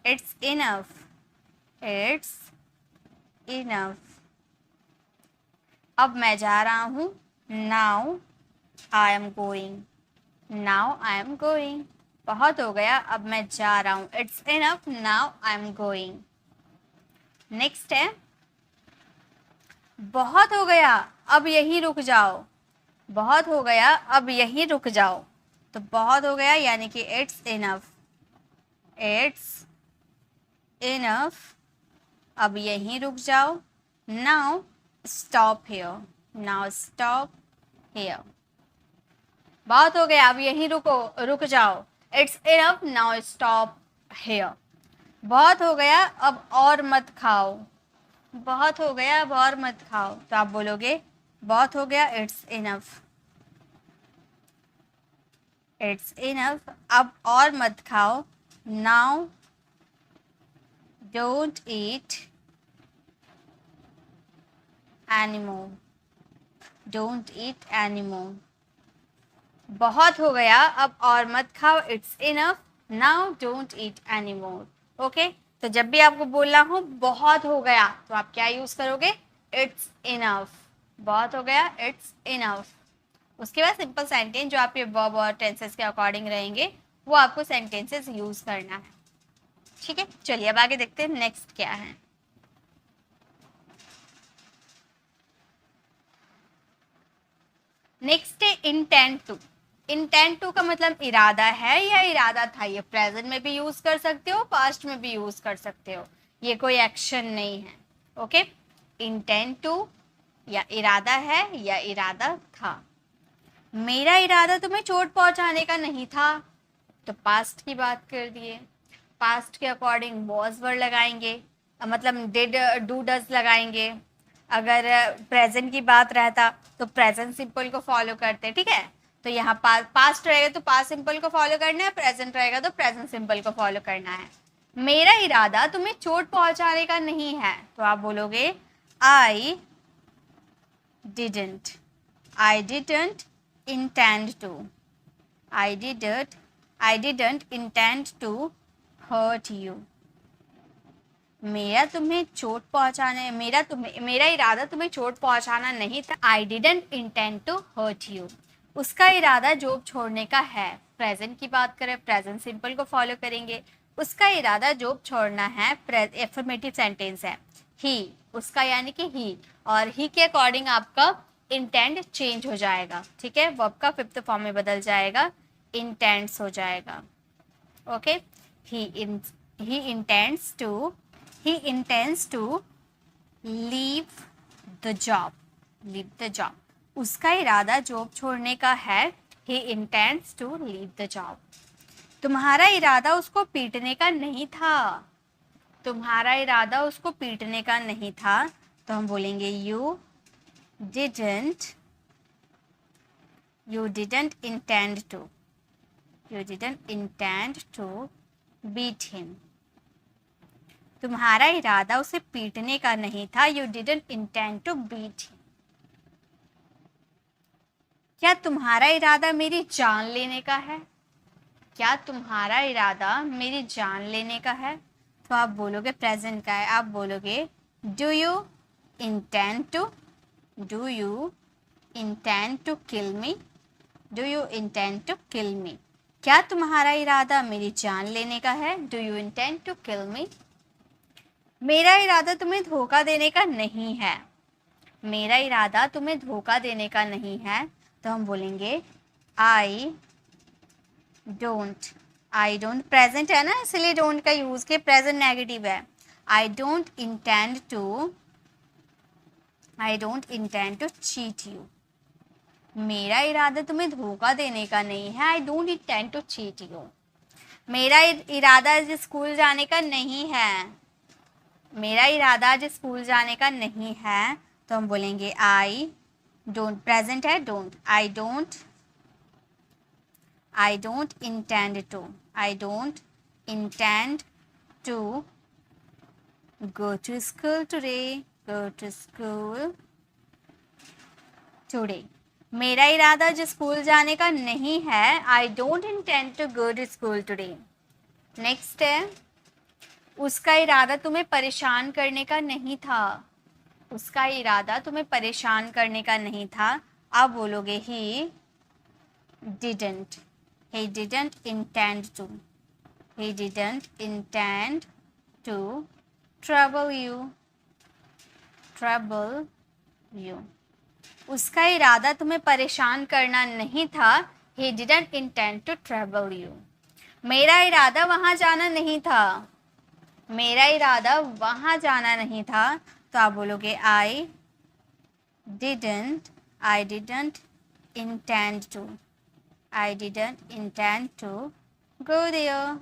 इट्स इनफ, इट्स इनफ, अब मैं जा रहा हूँ, now I am going, now I am going. बहुत हो गया, अब मैं जा रहा हूँ, it's enough, now I am going. Next है बहुत हो गया, अब यहीं रुक जाओ। बहुत हो गया, अब यहीं रुक जाओ। तो बहुत हो गया यानी कि इट्स इनफ, इट्स इनफ, अब यहीं रुक जाओ, now stop here, now stop here. बहुत हो गया, अब यहीं रुक जाओ, it's enough, now stop here. बहुत हो गया, अब और मत खाओ। बहुत हो गया, अब और मत खाओ, तो आप बोलोगे बहुत हो गया, इट्स इनफ, इट्स इनफ, अब और मत खाओ, now don't eat anymore, don't eat anymore. बहुत हो गया, अब और मत खाओ, it's enough, now don't eat anymore, okay. तो जब भी आपको बोलना हो बहुत हो गया, तो आप क्या यूज करोगे? इट्स इनफ, बहुत हो गया, इट्स इनफ। उसके बाद सिंपल सेंटेंस जो आपके वर्ब और टेंसेस के अकॉर्डिंग रहेंगे, वो आपको सेंटेंसेस यूज करना है, ठीक है। चलिए अब आगे देखते हैं नेक्स्ट क्या है। नेक्स्ट है इंटेंट टू। इंटेंट टू का मतलब इरादा है या इरादा था। ये प्रेजेंट में भी यूज कर सकते हो, पास्ट में भी यूज कर सकते हो, ये कोई एक्शन नहीं है। ओके, इंटेंट टू या इरादा है या इरादा था। मेरा इरादा तुम्हें चोट पहुंचाने का नहीं था, तो पास्ट की बात कर दिए। पास्ट के अकॉर्डिंग वॉज वर्ड लगाएंगे, मतलब डिड डू डज लगाएंगे। अगर प्रेजेंट की बात रहता तो प्रेजेंट सिंपल को फॉलो करते, ठीक है। तो यहाँ पास्ट रहेगा तो पास्ट सिंपल को फॉलो करना है, प्रेजेंट रहेगा तो प्रेजेंट सिंपल को फॉलो करना है। मेरा इरादा तुम्हें चोट पहुंचाने का नहीं है, तो आप बोलोगे I didn't intend to, I didn't intend to hurt you। मेरा इरादा तुम्हें चोट पहुंचाना नहीं था, I didn't intend to hurt you। उसका इरादा जॉब छोड़ने का है। प्रेजेंट की बात करें, प्रेजेंट सिंपल को फॉलो करेंगे। उसका इरादा जॉब छोड़ना है, एफर्मेटिव सेंटेंस है। ही, उसका यानी कि ही, और ही के अकॉर्डिंग आपका इंटेंड चेंज हो जाएगा, ठीक है। वर्ब का फिफ्थ फॉर्म में बदल जाएगा, इंटेंड्स हो जाएगा। Okay, he intends to leave the job. उसका इरादा जॉब छोड़ने का है, he intends to leave the job. तुम्हारा इरादा उसको पीटने का नहीं था, तुम्हारा इरादा उसको पीटने का नहीं था, तो हम बोलेंगे you didn't intend to beat him। तुम्हारा इरादा उसे पीटने का नहीं था, you didn't intend to beat him। क्या तुम्हारा इरादा मेरी जान लेने का है, क्या तुम्हारा इरादा मेरी जान लेने का है, तो आप बोलोगे प्रेजेंट का है, आप बोलोगे do you intend to kill me? क्या तुम्हारा इरादा मेरी जान लेने का है? Do you intend to kill me? मेरा इरादा तुम्हें धोखा देने का नहीं है, मेरा इरादा तुम्हें धोखा देने का नहीं है, तो हम बोलेंगे I don't प्रेजेंट है ना, इसलिए डोंट का यूज के, प्रेजेंट नेगेटिव है। I don't intend to cheat you। मेरा इरादा तुम्हें धोखा देने का नहीं है, I don't intend to cheat you। मेरा इरादा आज स्कूल जाने का नहीं है, मेरा इरादा आज स्कूल जाने का नहीं है, तो हम बोलेंगे I don't, प्रेजेंट है don't, I don't intend to go to school today। मेरा इरादा आज स्कूल जाने का नहीं है, I don't intend to go to school today। Next है, उसका इरादा तुम्हें परेशान करने का नहीं था, उसका इरादा तुम्हें परेशान करने का नहीं था, आप बोलोगे he didn't intend to trouble you। उसका इरादा तुम्हें परेशान करना नहीं था, he didn't intend to trouble you। मेरा इरादा वहां जाना नहीं था, मेरा इरादा वहां जाना नहीं था, तो आप बोलोगे I didn't intend to go there।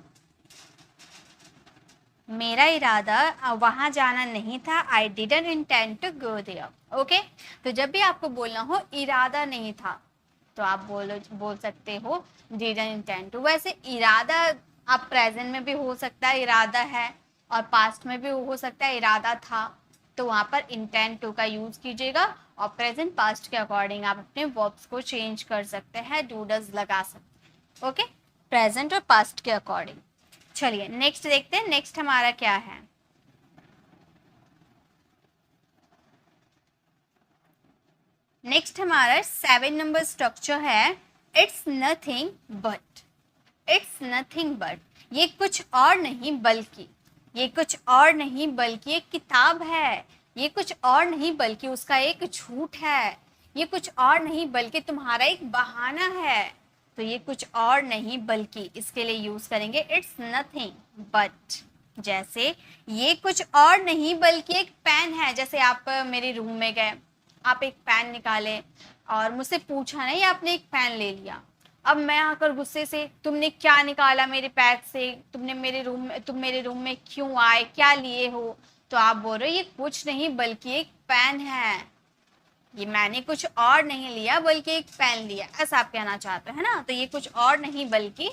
मेरा इरादा वहां जाना नहीं था, I didn't intend to go there। Okay, तो जब भी आपको बोलना हो इरादा नहीं था, तो आप बोल सकते हो didn't intend to। वैसे इरादा आप प्रेजेंट में भी हो सकता है इरादा है, और पास्ट में भी हो सकता है इरादा था, तो वहाँ पर इंटेंट टू का यूज कीजिएगा, और प्रेजेंट पास्ट के अकॉर्डिंग आप अपने वर्ब्स को चेंज कर सकते हैं, डू डज लगा सकते हैं। ओके, प्रेजेंट और पास्ट के अकॉर्डिंग। चलिए नेक्स्ट देखते हैं, नेक्स्ट हमारा क्या है। नेक्स्ट हमारा 7 नंबर स्ट्रक्चर है, इट्स नथिंग बट। ये कुछ और नहीं बल्कि, एक किताब है, ये कुछ और नहीं बल्कि उसका एक झूठ है, ये कुछ और नहीं बल्कि तुम्हारा एक बहाना है। तो ये कुछ और नहीं बल्कि, इसके लिए यूज करेंगे इट्स नथिंग बट। जैसे ये कुछ और नहीं बल्कि एक पेन है। जैसे आप मेरे रूम में गए, आप एक पेन निकाले और मुझसे पूछा नहीं, आपने एक पेन ले लिया। अब मैं आकर गुस्से से, तुमने क्या निकाला मेरे बैग से, तुम मेरे रूम में क्यों आए, क्या लिए हो? तो आप बोल रहे हो ये कुछ नहीं बल्कि एक पेन है, ये मैंने कुछ और नहीं लिया बल्कि एक पेन लिया, ऐसा आप कहना चाहते हैं ना। तो ये कुछ और नहीं बल्कि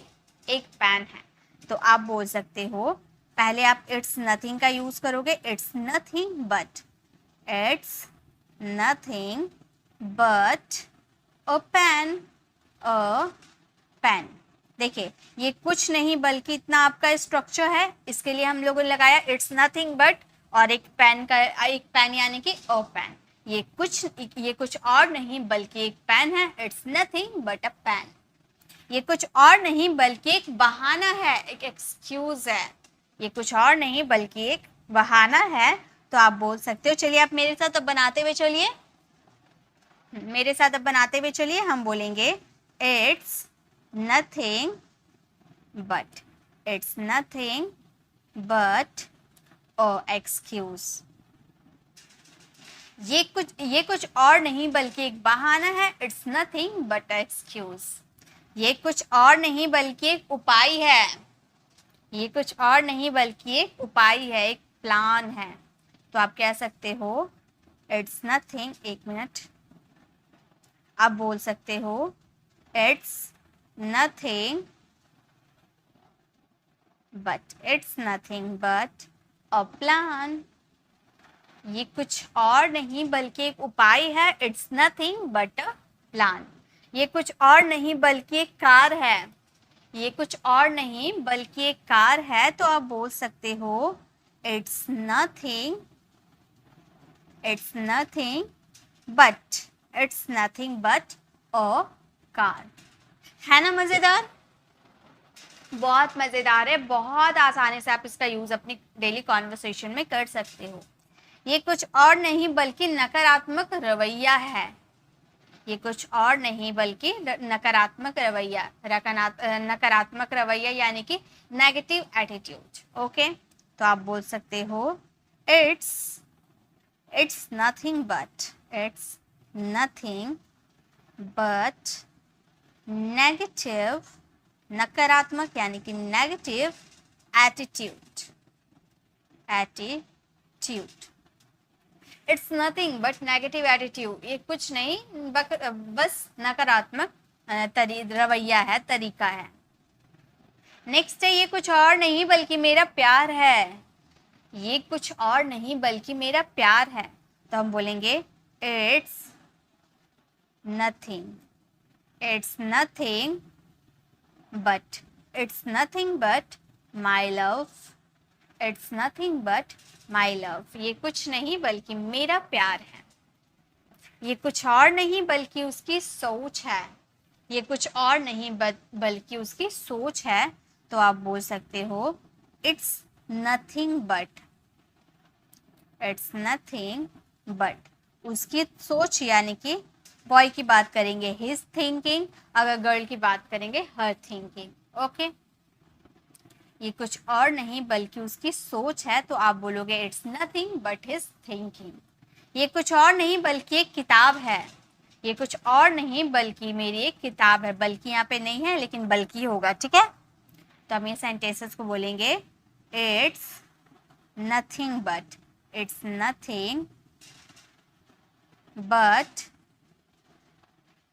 एक पेन है। तो आप बोल सकते हो, पहले आप इट्स नथिंग का यूज करोगे, it's nothing but, it's nothing but a pen, a pen. देखिए ये कुछ नहीं बल्कि इतना आपका स्ट्रक्चर है, इसके लिए हम लोगों ने लगाया इट्स नथिंग बट और एक पेन यानी कि अ पेन। ये कुछ और नहीं बल्कि एक पेन है, it's nothing but a pen. ये कुछ और नहीं बल्कि एक बहाना है, एक एक्सक्यूज है। ये कुछ और नहीं बल्कि एक बहाना है। तो आप बोल सकते हो, चलिए आप मेरे साथ अब बनाते हुए चलिए, हम बोलेंगे it's nothing but, it's nothing but a excuse. ये कुछ और नहीं बल्कि एक बहाना है, इट्स नथिंग बट एक्सक्यूज। ये कुछ और नहीं बल्कि एक उपाय है, ये कुछ और नहीं बल्कि एक उपाय है, एक प्लान है। तो आप कह सकते हो इट्स नथिंग, एक मिनट, आप बोल सकते हो it's nothing but a plan. ये कुछ और नहीं बल्कि एक उपाय है, it's nothing but a plan. ये कुछ और नहीं बल्कि एक कार है, ये कुछ और नहीं बल्कि एक कार है। तो आप बोल सकते हो it's nothing but a car. है ना मजेदार? बहुत मजेदार है, बहुत आसानी से आप इसका यूज अपनी डेली कॉन्वर्सेशन में कर सकते हो। ये कुछ और नहीं बल्कि नकारात्मक रवैया है, ये कुछ और नहीं बल्कि नकारात्मक रवैया, नकारात्मक रवैया यानी कि नेगेटिव एटीट्यूड। ओके, तो आप बोल सकते हो इट्स नथिंग बट नेगेटिव, नकारात्मक यानी कि negative attitude. It's nothing but negative attitude, ये कुछ नहीं बस नकारात्मक रवैया है, तरीका है। नेक्स्ट है, ये कुछ और नहीं बल्कि मेरा प्यार है, ये कुछ और नहीं बल्कि मेरा प्यार है। तो हम बोलेंगे it's nothing but my love, it's nothing but my love. ये कुछ नहीं बल्कि मेरा प्यार है। ये कुछ और नहीं बल्कि उसकी सोच है, ये कुछ और नहीं बल्कि उसकी सोच है। तो आप बोल सकते हो इट्स नथिंग बट उसकी सोच, यानी कि बॉय की बात करेंगे हिज थिंकिंग, अगर गर्ल की बात करेंगे हर थिंकिंग। ओके, ये कुछ और नहीं बल्कि उसकी सोच है। तो आप बोलोगे it's nothing but his thinking. ये कुछ और नहीं बल्कि एक किताब है, ये कुछ और नहीं बल्कि मेरी एक किताब है। बल्कि यहाँ पे नहीं है लेकिन बल्कि होगा, ठीक है। तो हम ये सेंटेंसेस को बोलेंगे इट्स नथिंग बट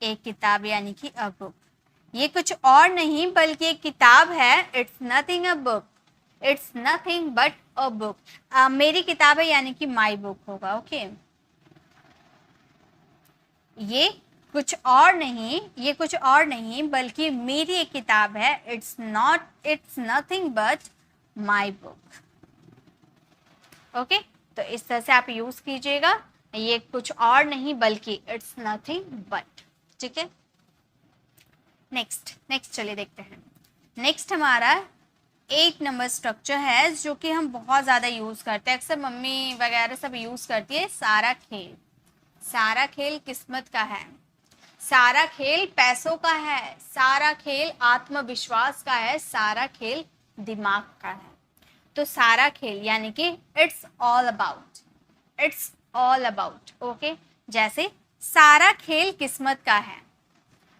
एक किताब यानी कि अ बुक। ये कुछ और नहीं बल्कि एक किताब है, it's nothing but a book. मेरी किताब है यानी कि माई बुक होगा। ओके, ये कुछ और नहीं बल्कि मेरी एक किताब है, it's nothing but my book. Okay, तो इस तरह से आप यूज कीजिएगा, ये कुछ और नहीं बल्कि इट्स नथिंग बट। ठीक है, नेक्स्ट चलिए देखते हैं। नेक्स्ट हमारा 8 नंबर स्ट्रक्चर है जो कि हम बहुत ज़्यादा यूज़ करते हैं, अक्सर मम्मी वगैरह सब यूज़ करती है, सारा खेल। सारा खेल किस्मत का है, सारा खेल पैसों का है, सारा खेल आत्मविश्वास का है, सारा खेल दिमाग का है। तो सारा खेल यानी कि it's all about, it's all about. Okay, जैसे सारा खेल किस्मत का है,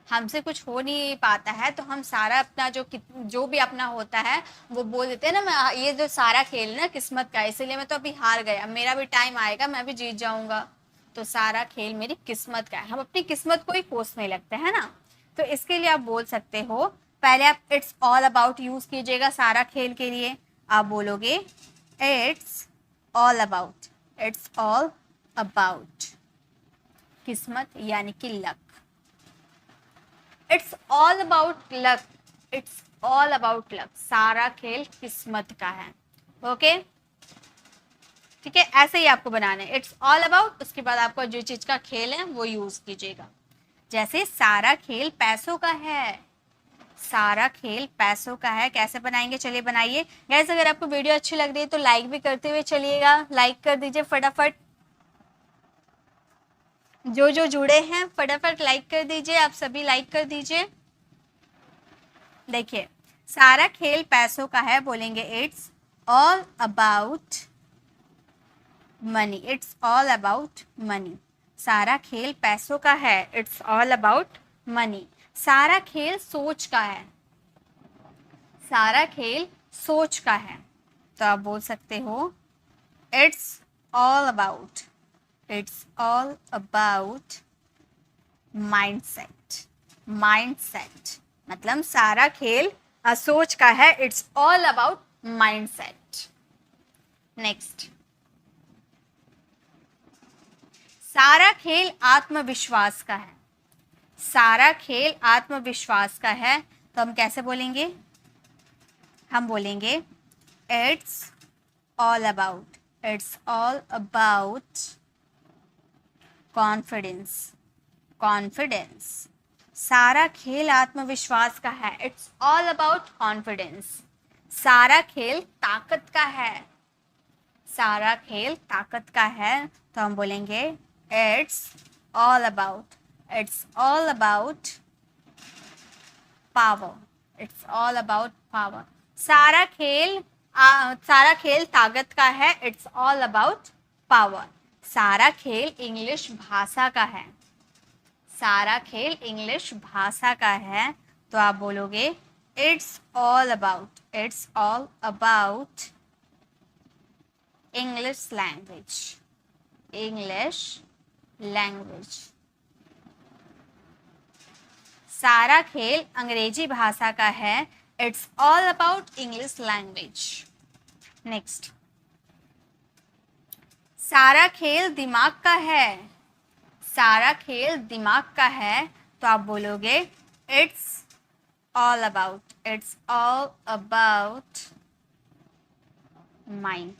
हमसे कुछ हो नहीं पाता है तो हम सारा अपना जो भी अपना होता है वो बोल देते हैं ना, मैं ये जो सारा खेल ना किस्मत का है, इसलिए मैं तो अभी हार गया, मेरा भी टाइम आएगा, मैं भी जीत जाऊंगा, तो सारा खेल मेरी किस्मत का है। हम अपनी किस्मत को ही कोसने लगते हैं ना। तो इसके लिए आप बोल सकते हो, पहले आप इट्स ऑल अबाउट यूज कीजिएगा सारा खेल के लिए। आप बोलोगे it's all about, it's all about किस्मत यानी कि luck. It's all about luck, it's all about luck, सारा खेल किस्मत का है। ओके, ठीक है, ऐसे ही आपको बनाना है, इट्स ऑल अबाउट, उसके बाद आपको जो चीज का खेल है वो यूज कीजिएगा। जैसे सारा खेल पैसों का है, सारा खेल पैसों का है, कैसे बनाएंगे, चलिए बनाइए। गाइस अगर आपको वीडियो अच्छी लग रही है तो लाइक भी करते हुए चलिएगा, लाइक कर दीजिए फटाफट, जो जो जुड़े हैं फटाफट लाइक कर दीजिए, आप सभी लाइक कर दीजिए। देखिए सारा खेल पैसों का है, बोलेंगे it's all about money, it's all about money, सारा खेल पैसों का है, इट्स ऑल अबाउट मनी। सारा खेल सोच का है, सारा खेल सोच का है, तो आप बोल सकते हो it's all about, it's all about mindset, mindset मतलब सारा खेल सोच का है, it's all about mindset. Next, सारा खेल आत्मविश्वास का है, सारा खेल आत्मविश्वास का है, तो हम कैसे बोलेंगे, हम बोलेंगे it's all about, it's all about confidence, confidence, सारा खेल आत्मविश्वास का है, इट्स ऑल अबाउट कॉन्फिडेंस। सारा खेल ताकत का है, सारा खेल ताकत का है, तो हम बोलेंगे it's all about, it's all about power, it's all about power. सारा खेल सारा खेल ताकत का है, इट्स ऑल अबाउट पावर। सारा खेल इंग्लिश भाषा का है, सारा खेल इंग्लिश भाषा का है, तो आप बोलोगे it's all about, it's all about English language, English language. सारा खेल अंग्रेजी भाषा का है, it's all about English language. Next, सारा खेल दिमाग का है, सारा खेल दिमाग का है, तो आप बोलोगे it's all about, it's all about mind,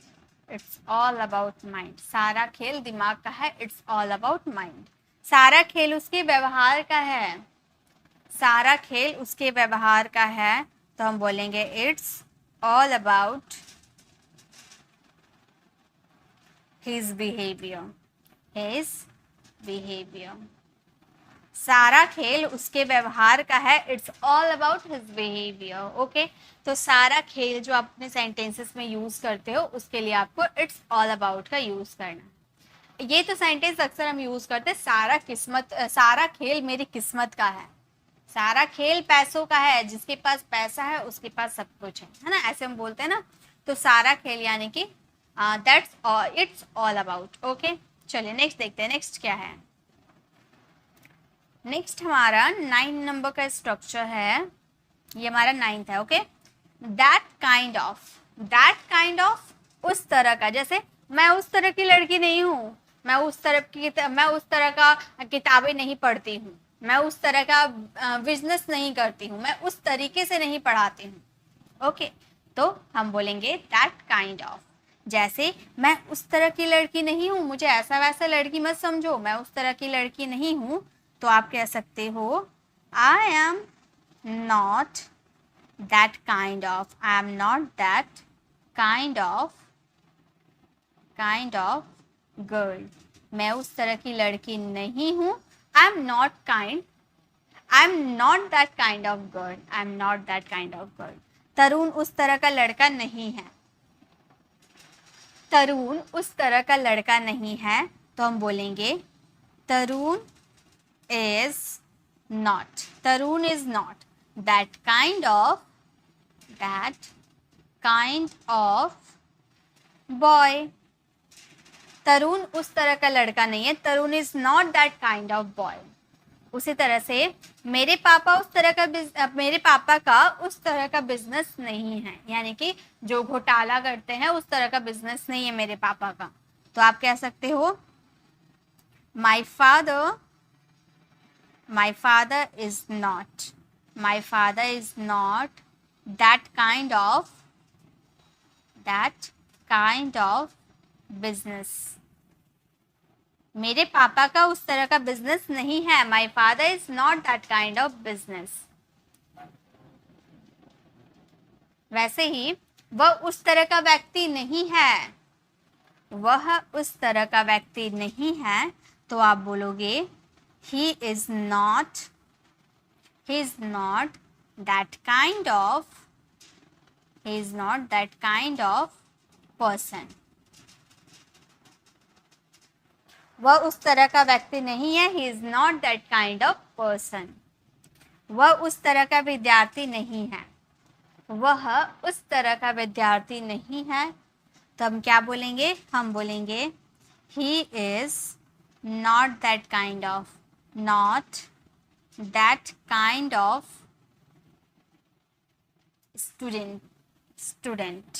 it's all about mind. सारा खेल दिमाग का है, इट्स ऑल अबाउट माइंड। सारा खेल उसके व्यवहार का है, सारा खेल उसके व्यवहार का है, तो हम बोलेंगे it's all about his behaviour, his behaviour. सारा खेल उसके व्यवहार का है, it's all about his behaviour. Okay, तो सारा खेल जो आप अपने सेंटेंसेस में यूज करते हो उसके लिए आपको इट्स ऑल अबाउट का यूज करना। ये तो सेंटेंस अक्सर हम यूज करते हैं, सारा किस्मत, सारा खेल मेरी किस्मत का है, सारा खेल पैसों का है, जिसके पास पैसा है उसके पास सब कुछ है ना, ऐसे हम बोलते हैं ना। तो सारा खेल यानी कि that's it's all about. Okay, चलिए नेक्स्ट देखते हैं, नेक्स्ट क्या है। नेक्स्ट हमारा 9 नंबर का स्ट्रक्चर है, ये हमारा 9th है। Okay, that kind of, that kind of उस तरह का, जैसे मैं उस तरह की लड़की नहीं हूँ, मैं उस तरह का किताबें नहीं पढ़ती हूँ, मैं उस तरह का बिजनेस नहीं करती हूँ, मैं उस तरीके से नहीं पढ़ाती हूँ। ओके, तो हम बोलेंगे दैट काइंड ऑफ। जैसे मैं उस तरह की लड़की नहीं हूँ, मुझे ऐसा वैसा लड़की मत समझो, मैं उस तरह की लड़की नहीं हूँ, तो आप कह सकते हो I am not that kind of, I am not that kind of girl, मैं उस तरह की लड़की नहीं हूँ। I am not kind, I am not that kind of girl, I am not that kind of girl. Tarun उस तरह का लड़का नहीं है, तरुण उस तरह का लड़का नहीं है, तो हम बोलेंगे Tarun is not, Tarun is not that kind of boy. Tarun उस तरह का लड़का नहीं है, Tarun is not that kind of boy. उसी तरह से मेरे पापा का उस तरह का बिजनेस नहीं है, यानी कि जो घोटाला करते हैं उस तरह का बिजनेस नहीं है मेरे पापा का। तो आप कह सकते हो my father is not that kind of business. मेरे पापा का उस तरह का बिजनेस नहीं है। My father is not that kind of business. वैसे ही वह उस तरह का व्यक्ति नहीं है, वह उस तरह का व्यक्ति नहीं है, तो आप बोलोगे he is not that kind of person. वह उस तरह का व्यक्ति नहीं है, he is not that kind of person. वह उस तरह का विद्यार्थी नहीं है, वह उस तरह का विद्यार्थी नहीं है, तो हम क्या बोलेंगे? हम बोलेंगे he is not that kind of student.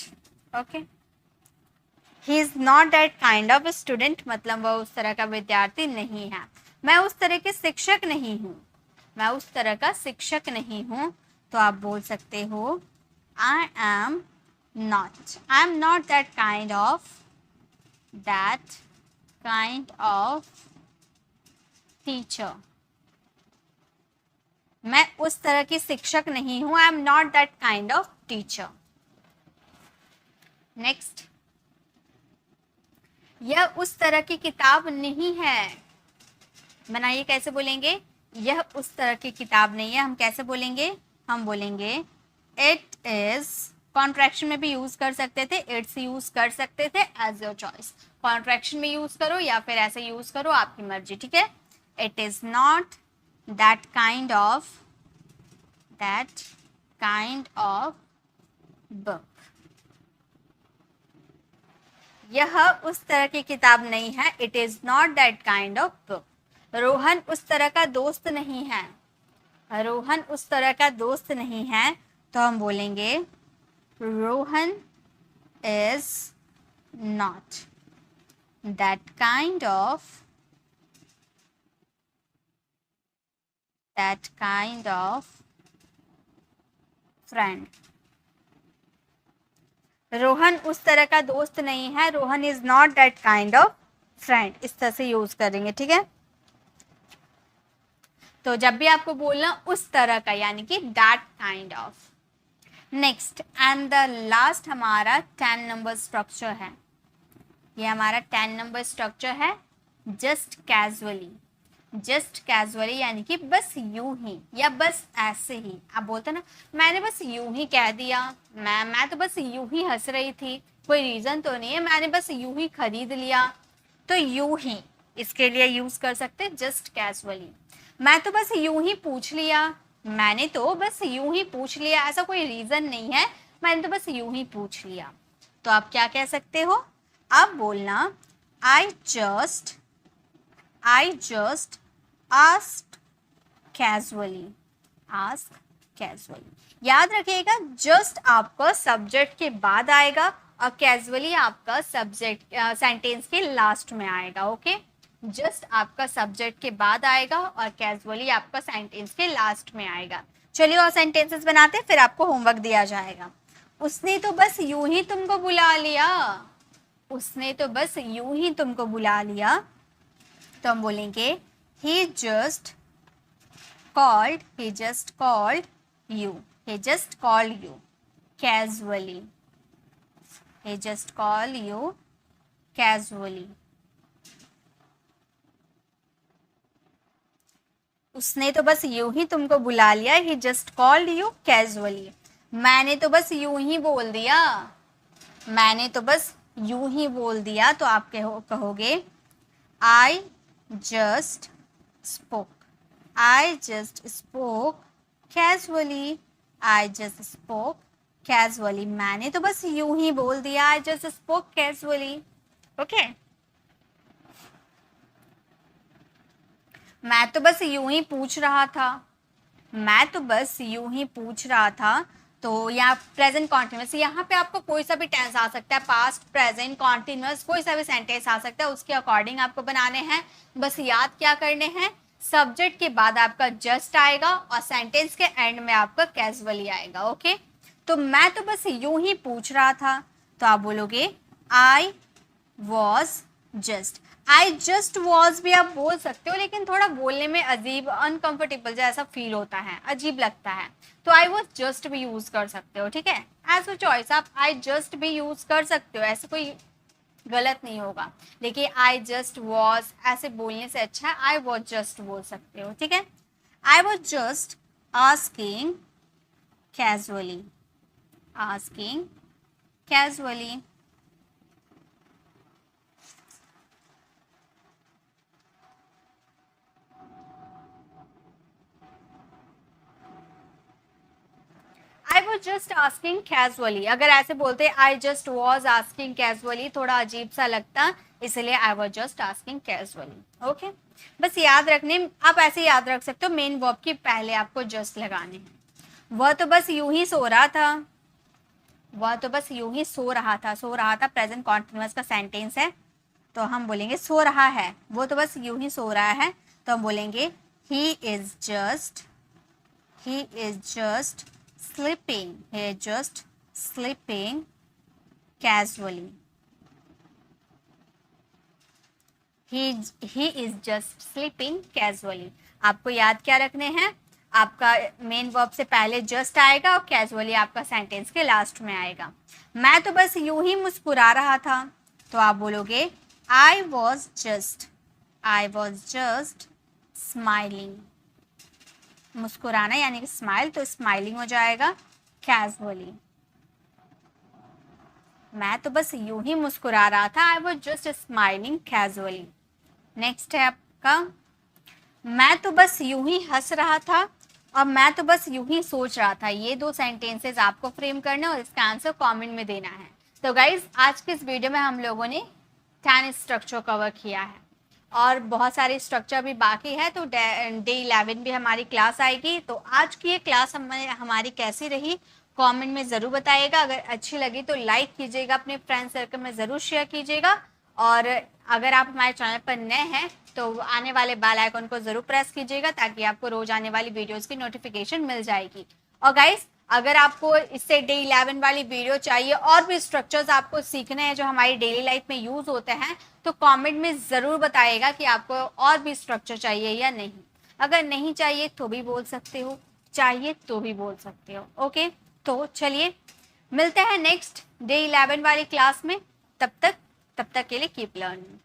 Okay, he is not that kind of student मतलब वह उस तरह का विद्यार्थी नहीं है। मैं उस तरह के शिक्षक नहीं हूँ, मैं उस तरह का शिक्षक नहीं हूँ, तो आप बोल सकते हो I am not that kind of teacher. मैं उस तरह की शिक्षक नहीं हूँ, I am not that kind of teacher. Next, यह उस तरह की किताब नहीं है। बनाइए कैसे बोलेंगे? यह उस तरह की किताब नहीं है। हम कैसे बोलेंगे? हम बोलेंगे इट इज। कॉन्ट्रैक्शन में भी यूज कर सकते थे, इट्स यूज कर सकते थे, एज योर चॉइस। कॉन्ट्रैक्शन में यूज करो या फिर ऐसे यूज करो, आपकी मर्जी, ठीक है। It is not that kind of book. यह उस तरह की किताब नहीं है, it is not that kind of book. Rohan उस तरह का दोस्त नहीं है, रोहन उस तरह का दोस्त नहीं है, तो हम बोलेंगे Rohan is not that kind of friend. Rohan उस तरह का दोस्त नहीं है, Rohan is not that kind of friend. इस तरह से यूज करेंगे, ठीक है। तो जब भी आपको बोलना उस तरह का, यानी कि that kind of. Next and the last हमारा 10 नंबर स्ट्रक्चर है। ये हमारा 10 नंबर स्ट्रक्चर है, जस्ट कैजुअली। जस्ट कैजुअली यानी कि बस यूं ही या बस ऐसे ही। आप बोलते ना मैंने बस यूं ही कह दिया, मैं तो बस यूं ही हंस रही थी, कोई रीजन तो नहीं है, मैंने बस यूं ही खरीद लिया, तो यूं ही इसके लिए यूज कर सकते हैं जस्ट कैजुअली। मैं तो बस यूं ही पूछ लिया, मैंने तो बस यूं ही पूछ लिया, ऐसा कोई रीजन नहीं है, मैंने तो बस यूं ही पूछ लिया। तो आप क्या कह सकते हो? आप बोलना आई जस्ट asked casually। याद रखिएगा, जस्ट आपका सब्जेक्ट के बाद आएगा और कैजुअली आपका सब्जेक्ट सेंटेंस के लास्ट में आएगा। ओके, जस्ट आपका सब्जेक्ट के बाद आएगा और कैजुअली आपका सेंटेंस के लास्ट में आएगा। चलिए और सेंटेंसेस बनाते हैं, फिर आपको होमवर्क दिया जाएगा। उसने तो बस यूं ही तुमको बुला लिया, उसने तो बस यूं ही तुमको बुला लिया, तो हम बोलेंगे he just called you casually। he just called you casually। उसने तो बस यूं ही तुमको बुला लिया, ही जस्ट कॉल्ड यू कैजुअली। मैंने तो बस यूं ही बोल दिया, मैंने तो बस यूं ही बोल दिया, तो आप कहोगे I just spoke, I just spoke casually, I just spoke casually. मैंने तो बस यूं ही बोल दिया, I just spoke casually. Okay, मैं तो बस यूं ही पूछ रहा था, मैं तो बस यूं ही पूछ रहा था। तो यहाँ प्रेजेंट कॉन्टिन्यूस, यहाँ पे आपको कोई सा भी टेंस आ सकता है, पास्ट, प्रेजेंट, कॉन्टिन्यूस, कोई सा भी सेंटेंस आ सकता है, उसके अकॉर्डिंग आपको बनाने हैं। बस याद क्या करने हैं, सब्जेक्ट के बाद आपका जस्ट आएगा और सेंटेंस के एंड में आपका कैजुअली आएगा। ओके, तो मैं तो बस यूं ही पूछ रहा था, तो आप बोलोगे I was just. I just was भी आप बोल सकते हो, लेकिन थोड़ा बोलने में अजीब, अनकंफर्टेबल जैसा फील होता है, अजीब लगता है, तो आई वॉज जस्ट भी यूज कर सकते हो। ठीक है, एज अ चॉइस आप आई जस्ट भी यूज कर सकते हो, ऐसे कोई गलत नहीं होगा। देखिए आई जस्ट वॉज ऐसे बोलने से अच्छा है आई वॉज जस्ट बोल सकते हो। ठीक है, I was just asking casually, asking casually. I was just asking casually, अगर ऐसे बोलते I just was asking casually थोड़ा अजीब सा लगता, इसलिए I was just asking casually. Okay, बस याद रखने, आप ऐसे याद रख सकते हो, मेन वर्ब के पहले आपको जस्ट लगाने हैं। वह तो बस यूं ही सो रहा था, वह तो बस यूं ही सो रहा था, सो रहा था प्रेजेंट कॉन्टिन्यूअस का सेंटेंस है, तो हम बोलेंगे सो रहा है, वो तो बस यूं ही सो रहा है, तो हम बोलेंगे he is just sleeping, he is just sleeping casually, he is just sleeping casually। आपको याद क्या रखने हैं, आपका मेन वर्ब से पहले जस्ट आएगा और कैजुअली आपका सेंटेंस के लास्ट में आएगा। मैं तो बस यूं ही मुस्कुरा रहा था, तो आप बोलोगे आई वॉज जस्ट स्माइलिंग, मुस्कुराना यानी कि स्माइल, तो स्माइलिंग हो जाएगा कैजुअली। मैं तो बस यूं ही मुस्कुरा रहा था, I was just smiling casually. Next है आपका मैं तो बस यूं ही हंस रहा था और मैं तो बस यूं ही सोच रहा था। ये दो सेंटेंसेस आपको फ्रेम करना है और इसका आंसर कमेंट में देना है। तो गाइज आज के इस वीडियो में हम लोगों ने 10 स्ट्रक्चर कवर किया है और बहुत सारे स्ट्रक्चर भी बाकी है, तो डे 11 भी हमारी क्लास आएगी। तो आज की ये क्लास हमारी कैसी रही कमेंट में ज़रूर बताइएगा। अगर अच्छी लगी तो लाइक कीजिएगा, अपने फ्रेंड सर्कल में ज़रूर शेयर कीजिएगा, और अगर आप हमारे चैनल पर नए हैं तो आने वाले बेल आइकन को ज़रूर प्रेस कीजिएगा ताकि आपको रोज आने वाली वीडियोज़ की नोटिफिकेशन मिल जाएगी। और गाइस अगर आपको इससे डे 11 वाली वीडियो चाहिए और भी स्ट्रक्चर्स आपको सीखने हैं जो हमारी डेली लाइफ में यूज़ होते हैं, तो कमेंट में ज़रूर बताइएगा कि आपको और भी स्ट्रक्चर चाहिए या नहीं। अगर नहीं चाहिए तो भी बोल सकते हो, चाहिए तो भी बोल सकते हो। ओके, तो चलिए मिलते हैं नेक्स्ट डे 11 वाली क्लास में। तब तक के लिए कीप लर्निंग।